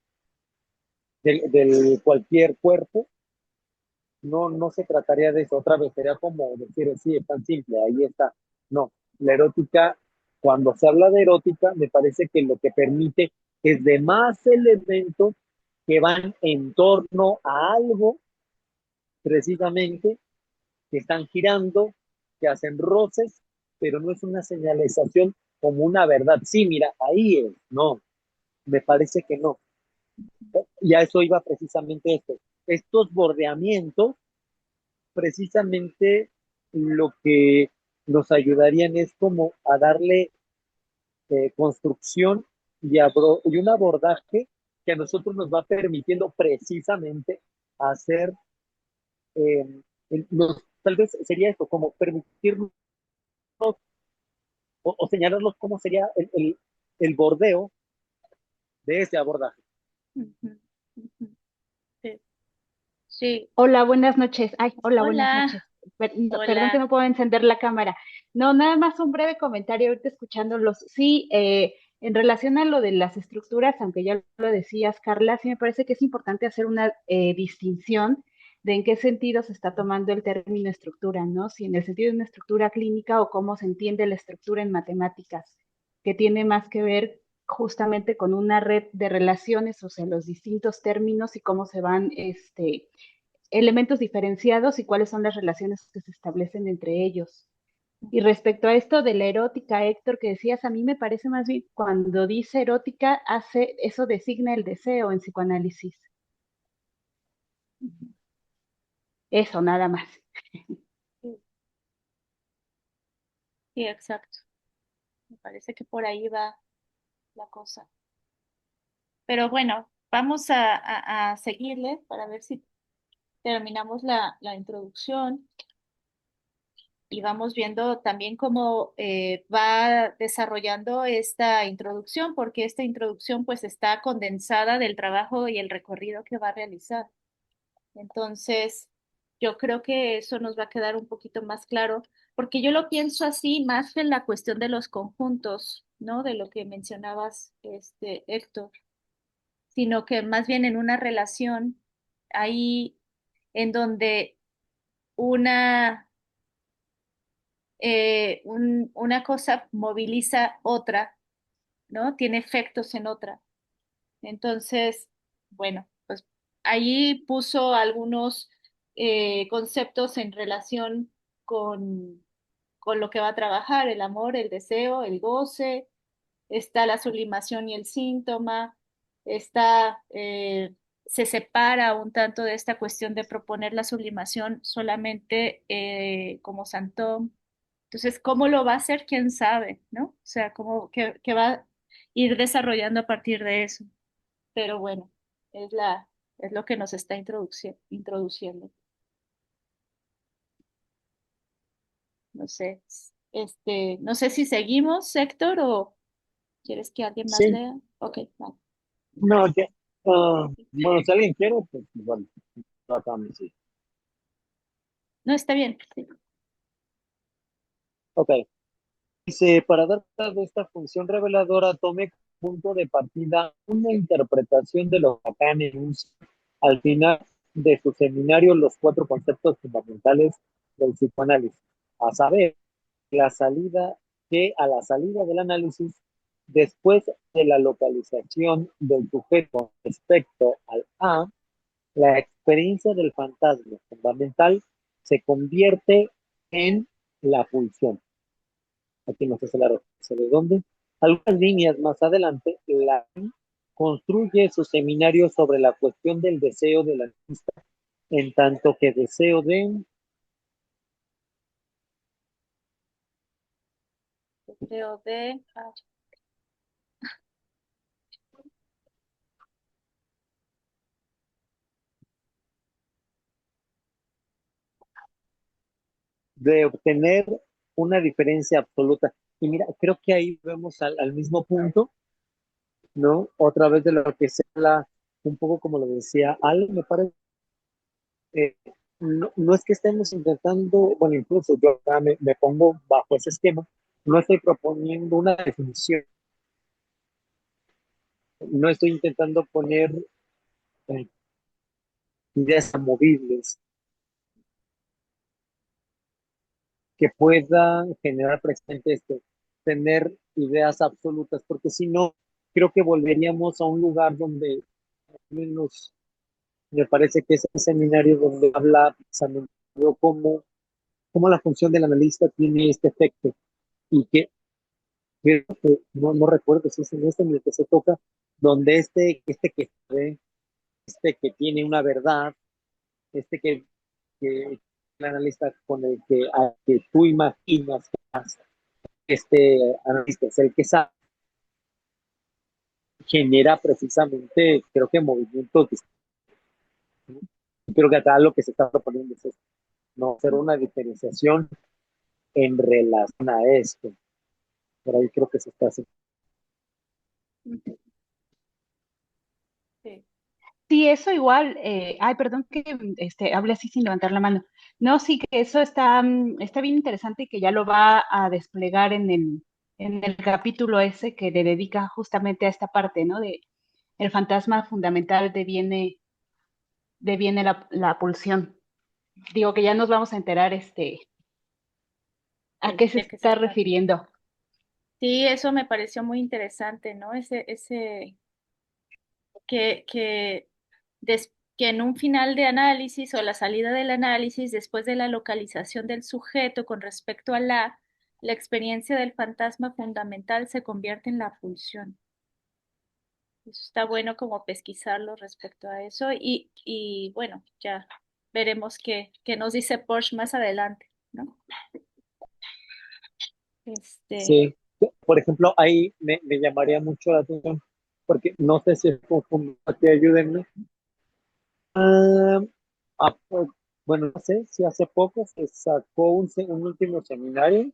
del cualquier cuerpo, no se trataría de eso. Otra vez sería como decir, sí, es tan simple, ahí está. No, la erótica, cuando se habla de erótica, me parece que lo que permite es de más elementos que van en torno a algo precisamente que están girando, que hacen roces, pero no es una señalización como una verdad. Sí, mira, ahí es. No, me parece que no. Y a eso iba precisamente esto. Estos bordeamientos, precisamente lo que nos ayudarían es como a darle construcción y un abordaje que a nosotros nos va permitiendo precisamente hacer, eh, tal vez sería esto, como permitirnos o señalarlos cómo sería el bordeo de ese abordaje. ujú, ujú, sí, sí. Hola, buenas noches. Ay, hola, buenas noches. Hola, No, perdón que hola. no puedo encender la cámara. No, nada más un breve comentario ahorita escuchándolos. Sí, en relación a lo de las estructuras, aunque ya lo decías, Carla, sí me parece que es importante hacer una distinción de en qué sentido se está tomando el término estructura, ¿no? Si en el sentido de una estructura clínica o cómo se entiende la estructura en matemáticas, que tiene más que ver justamente con una red de relaciones, o sea, los distintos términos y cómo se van, elementos diferenciados y cuáles son las relaciones que se establecen entre ellos. Y respecto a esto de la erótica, Héctor, que decías, a mí me parece más bien cuando dice erótica, hace eso designa el deseo en psicoanálisis. Ujú, Eso, nada más. sí, sí, exacto. Me parece que por ahí va la cosa. Pero bueno, vamos a seguirle para ver si terminamos la introducción y vamos viendo también cómo va desarrollando esta introducción, porque esta introducción pues está condensada del trabajo y el recorrido que va a realizar. Entonces, yo creo que eso nos va a quedar un poquito más claro, porque yo lo pienso así más en la cuestión de los conjuntos, ¿no? De lo que mencionabas, Héctor, sino que más bien en una relación ahí en donde una, una cosa moviliza otra, ¿no? Tiene efectos en otra. Entonces, bueno, pues ahí puso algunos conceptos en relación con, con lo que va a trabajar, el amor, el deseo, el goce, está la sublimación y el síntoma, está, se separa un tanto de esta cuestión de proponer la sublimación solamente como santón. Entonces, ¿cómo lo va a hacer? ¿Quién sabe? ¿No? O sea, cómo que va a ir desarrollando a partir de eso. Pero bueno, es lo que nos está introduciendo. No sé, no sé si seguimos, Héctor, o quieres que alguien más Sí, lea. Ok, vale. no, ya. Bueno, si alguien quiere, pues bueno, tratamos, sí. No, está bien. Sí. Ok. Dice, para dar cuenta de esta función reveladora, tome como punto de partida una interpretación de lo que Lacan enuncia al final de su seminario Los cuatro conceptos fundamentales del psicoanálisis, a saber, la salida que a la salida del análisis, después de la localización del sujeto respecto al A, la experiencia del fantasma fundamental se convierte en la pulsión. Aquí nos hace la referencia de dónde. Algunas líneas más adelante, la construye su seminario sobre la cuestión del deseo del artista, en tanto que deseo Creo de, de obtener una diferencia absoluta. Y mira, creo que ahí vemos al mismo punto, ¿no? Otra vez de lo que se habla, un poco como lo decía Al, me parece, eh, no es que estemos intentando, bueno, incluso yo acá me pongo bajo ese esquema, no estoy proponiendo una definición, no estoy intentando poner eh, ideas amovibles que pueda generar precisamente esto, tener ideas absolutas, porque si no, creo que volveríamos a un lugar donde menos me parece que es el seminario donde habla precisamente de cómo la función del analista tiene este efecto y que creo que no recuerdo si es en este en el que se toca, donde este que ve, este que tiene una verdad, este que el analista con el que tú imaginas este analista es el que sabe, genera precisamente, creo que movimientos. Creo que acá lo que se está proponiendo es esto, no hacer una diferenciación en relación a esto. Por ahí creo que se está haciendo. Ujú. Sí. Sí, eso igual, ay, perdón que hable así sin levantar la mano. No, sí que eso está, está bien interesante y que ya lo va a desplegar en el capítulo ese que le dedica justamente a esta parte, ¿no? De el fantasma fundamental deviene la pulsión. Digo que ya nos vamos a enterar a qué se ¿De qué se está trata? refiriendo. Sí, eso me pareció muy interesante, ¿no? Que, que en un final de análisis o la salida del análisis, después de la localización del sujeto con respecto a la experiencia del fantasma fundamental se convierte en la pulsión. Eso está bueno como pesquisarlo respecto a eso y bueno, ya veremos qué nos dice Porsche más adelante, ¿no? Este, Sí, por ejemplo, ahí me llamaría mucho la atención, porque no sé si es confundo, que ayúdenme. Ah, pues, bueno, no sé si hace poco se sacó un último seminario,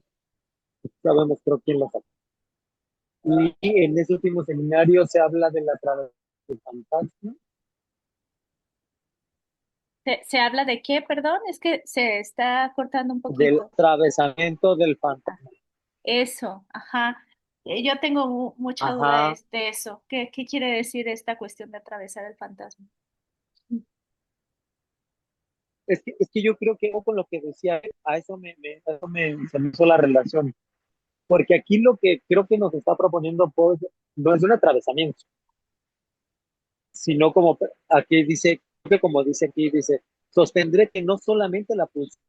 sabemos creo quién lo sacó. Y en ese último seminario se habla de la travesía del fantasma, ¿se habla de qué, perdón? Es que se está cortando un del poquito. atravesamiento del Ah, fantasma. eso, ajá. Yo tengo mucha duda Ajá, de eso. ¿Qué quiere decir esta cuestión de atravesar el fantasma? es que yo creo que con lo que decía, se me hizo la relación, porque aquí lo que creo que nos está proponiendo pues, no es un atravesamiento, sino como aquí dice, creo que como dice aquí, dice, sostendré que no solamente la pulsión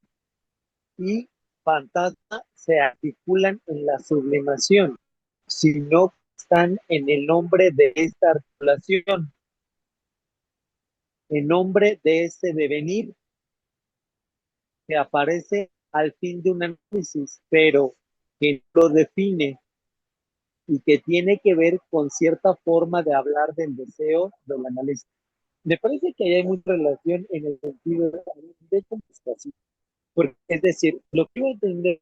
y fantasma se articulan en la sublimación, sino que están en el nombre de esta articulación, en nombre de ese devenir que aparece al fin de un análisis, pero que lo define y que tiene que ver con cierta forma de hablar del deseo del analista. Me parece que ahí hay mucha relación en el sentido de contestación, porque es decir, lo que yo entender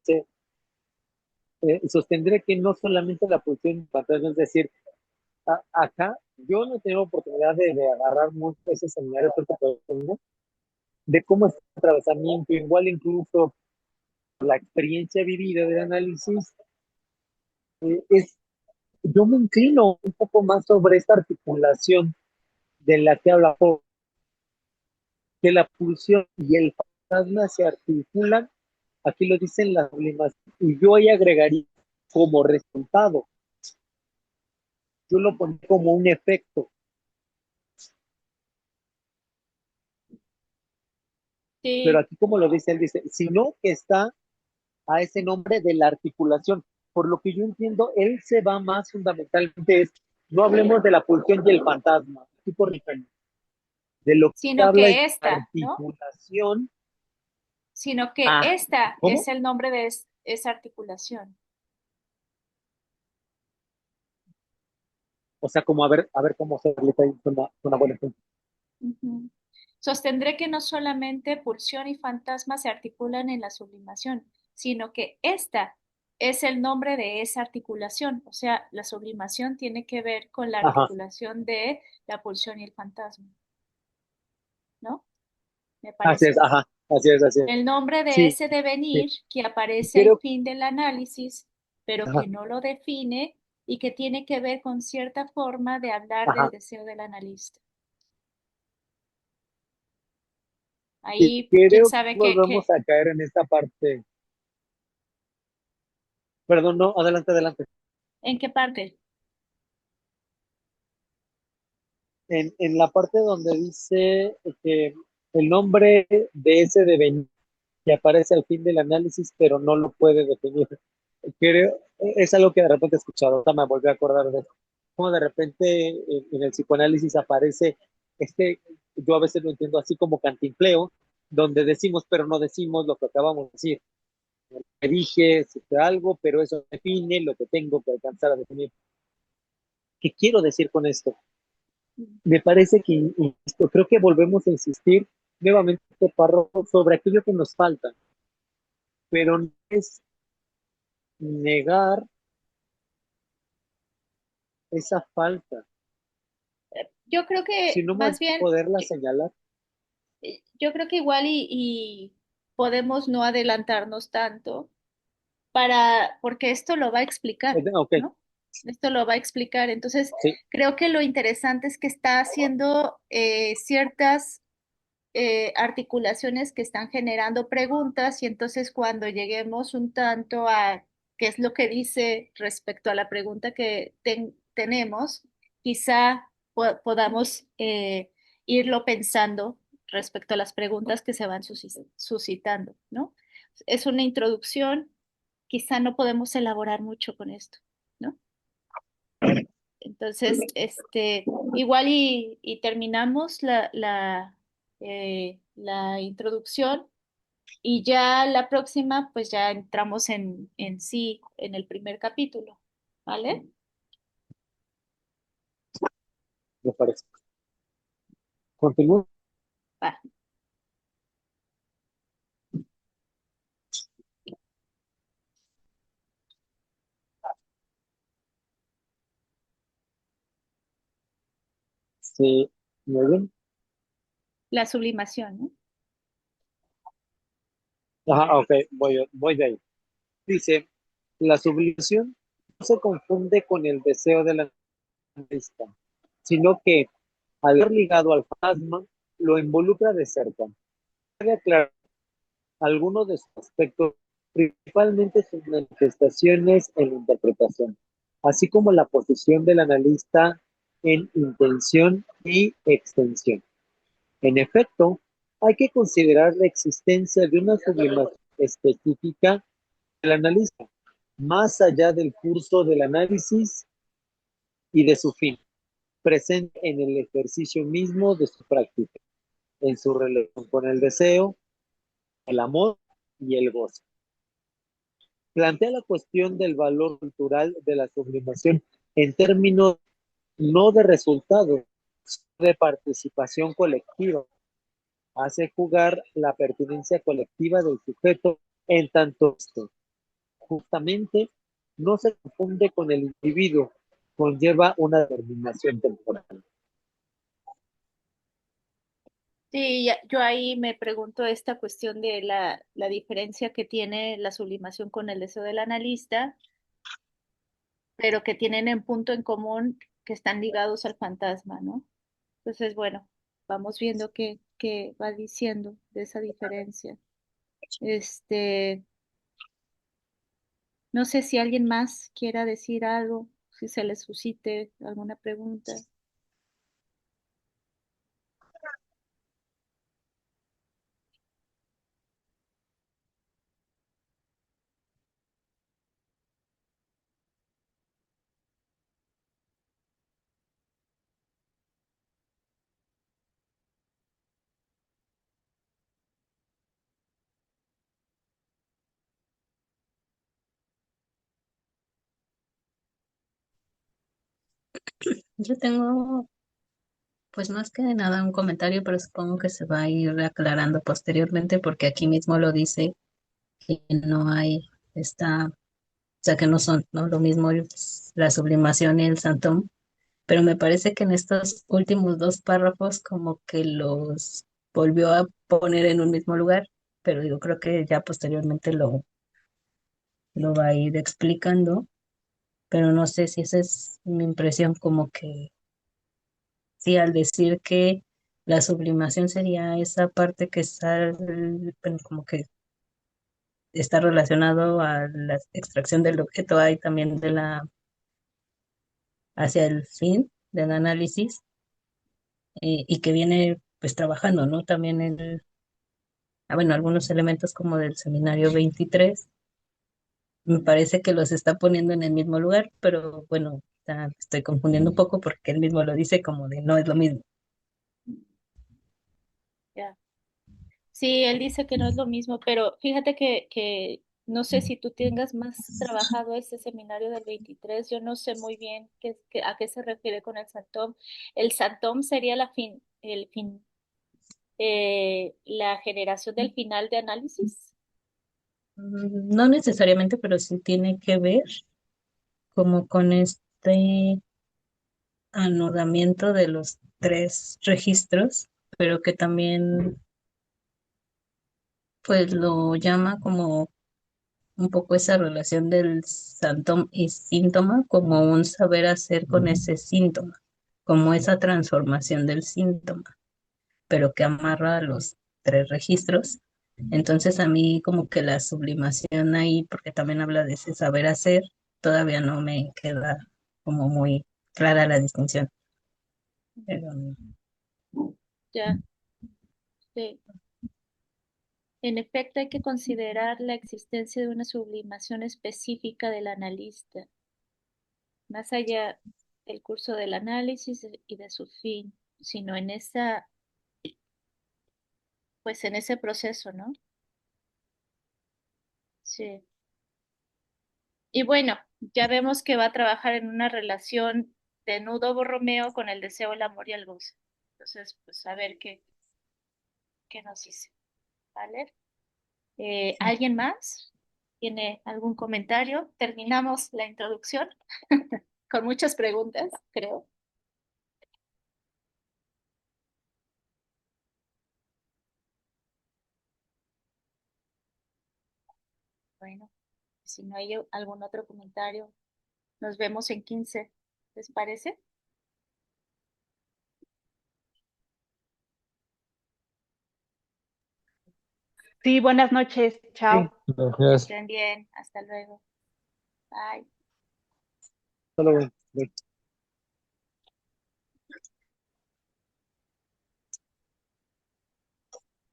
sostendré que no solamente la posición paterna, es decir, acá yo no tengo oportunidad de agarrar mucho ese seminario porque tengo de cómo es el atravesamiento, igual incluso la experiencia vivida del análisis, es, yo me inclino un poco más sobre esta articulación de la que habla Poe, que la pulsión y el fantasma se articulan, aquí lo dicen las sublimación, y yo ahí agregaría como resultado, yo lo pondría como un efecto, pero Sí, aquí como lo dice él, dice, sino que está a ese nombre de la articulación. Por lo que yo entiendo, él se va más fundamentalmente, es, no hablemos de la pulsión y el fantasma, tipo de lo que sino habla es que esta, ¿no? articulación. Sino que Ah, esta es ¿cómo? el nombre de esa articulación. O sea, como a ver cómo se aplica una buena ejemplo. Ujú. Sostendré que no solamente pulsión y fantasma se articulan en la sublimación, sino que esta es el nombre de esa articulación. O sea, la sublimación tiene que ver con la Ajá, articulación de la pulsión y el fantasma, ¿no? Me así es, parece. ajá, así es, así es. El nombre de Sí, ese sí, devenir que aparece al creo, fin del análisis, pero ajá, que no lo define y que tiene que ver con cierta forma de hablar del ajá. deseo del analista. Y Ahí, quién creo que sabe volvemos a caer en esta parte. Perdón, no, adelante, adelante. en qué parte. En la parte donde dice que el nombre de ese devenir que aparece al fin del análisis, pero no lo puede definir. Creo, es algo que de repente he escuchado, ahorita me volví a acordar de eso. Como de repente en el psicoanálisis aparece este, yo a veces lo entiendo así como cantinfleo, donde decimos pero no decimos lo que acabamos de decir. Me dije algo, pero eso define lo que tengo que alcanzar a definir. ¿Qué quiero decir con esto? Me parece que creo que volvemos a insistir nuevamente este párrafo sobre aquello que nos falta, pero no es negar esa falta, Yo creo que sino más más bien bien, poderla señalar. yo creo que igual y podemos no adelantarnos tanto porque esto lo va a explicar, Ok, ¿no? Esto lo va a explicar. Entonces, sí, creo que lo interesante es que está haciendo ciertas articulaciones que están generando preguntas y entonces cuando lleguemos un tanto a qué es lo que dice respecto a la pregunta que tenemos, quizá podamos irlo pensando respecto a las preguntas que se van suscitando, ¿no? Es una introducción, quizá no podemos elaborar mucho con esto, ¿no? Entonces, igual y terminamos la introducción y ya la próxima, pues ya entramos en sí, en el primer capítulo, ¿vale? me parece. Continúo. Va. Sí, muy bien. La sublimación, ¿no? Ajá, ok, voy de ahí. Dice, la sublimación no se confunde con el deseo del analista, sino que al ser ligado al fantasma, lo involucra de cerca. Debe aclarar algunos de sus aspectos, principalmente sus manifestaciones en la interpretación, así como la posición del analista en intención y extensión. En efecto, hay que considerar la existencia de una sublimación específica del analista, más allá del curso del análisis y de su fin, presente en el ejercicio mismo de su práctica, en su relación con el deseo, el amor y el gozo. Plantea la cuestión del valor cultural de la sublimación en términos no de resultado, de participación colectiva. Hace jugar la pertinencia colectiva del sujeto en tanto esto, justamente, no se confunde con el individuo, conlleva una determinación temporal. Sí, yo ahí me pregunto esta cuestión de la diferencia que tiene la sublimación con el deseo del analista, pero que tienen en punto en común que están ligados al fantasma, ¿no? Entonces, bueno, vamos viendo qué va diciendo de esa diferencia. Este, no sé si alguien más quiera decir algo, si se les suscite alguna pregunta. Yo tengo, pues más que nada un comentario, pero supongo que se va a ir aclarando posteriormente porque aquí mismo lo dice que no hay esta sea que no son, ¿no? Lo mismo la sublimación y el santón, pero me parece que en estos últimos dos párrafos como que los volvió a poner en un mismo lugar, pero yo creo que ya posteriormente lo va a ir explicando, pero no sé si esa es mi impresión, como que sí, al decir que la sublimación sería esa parte que está, bueno, como que está relacionado a la extracción del objeto, hay también de hacia el fin del análisis, y que viene pues trabajando, ¿no? También bueno, algunos elementos como del seminario 23 me parece que los está poniendo en el mismo lugar, pero bueno, estoy confundiendo un poco porque él mismo lo dice como de no es lo mismo. Ya. Sí, él dice que no es lo mismo, pero fíjate que no sé si tú tengas más trabajado este seminario del 23. Yo no sé muy bien a qué se refiere con el Santón. El Santón sería la generación del final de análisis. No necesariamente, pero sí tiene que ver como con este anudamiento de los tres registros, pero que también pues lo llama como un poco esa relación del síntoma y síntoma como un saber hacer con ese síntoma, como esa transformación del síntoma, pero que amarra a los tres registros. Entonces a mí como que la sublimación ahí, porque también habla de ese saber hacer, todavía no me queda como muy clara la distinción. Pero, Ya, sí. En efecto, hay que considerar la existencia de una sublimación específica del analista, más allá del curso del análisis y de su fin, sino pues en ese proceso, ¿no? Sí. Y bueno, ya vemos que va a trabajar en una relación de nudo borromeo con el deseo, el amor y el goce. Entonces, pues a ver qué nos dice, ¿vale? ¿Alguien más tiene algún comentario? Terminamos la introducción con muchas preguntas, creo. Bueno, si no hay algún otro comentario, nos vemos en 15. ¿Les parece? Sí, buenas noches. Sí, Chao. Que gracias. estén bien. Hasta luego. Bye. Hasta luego.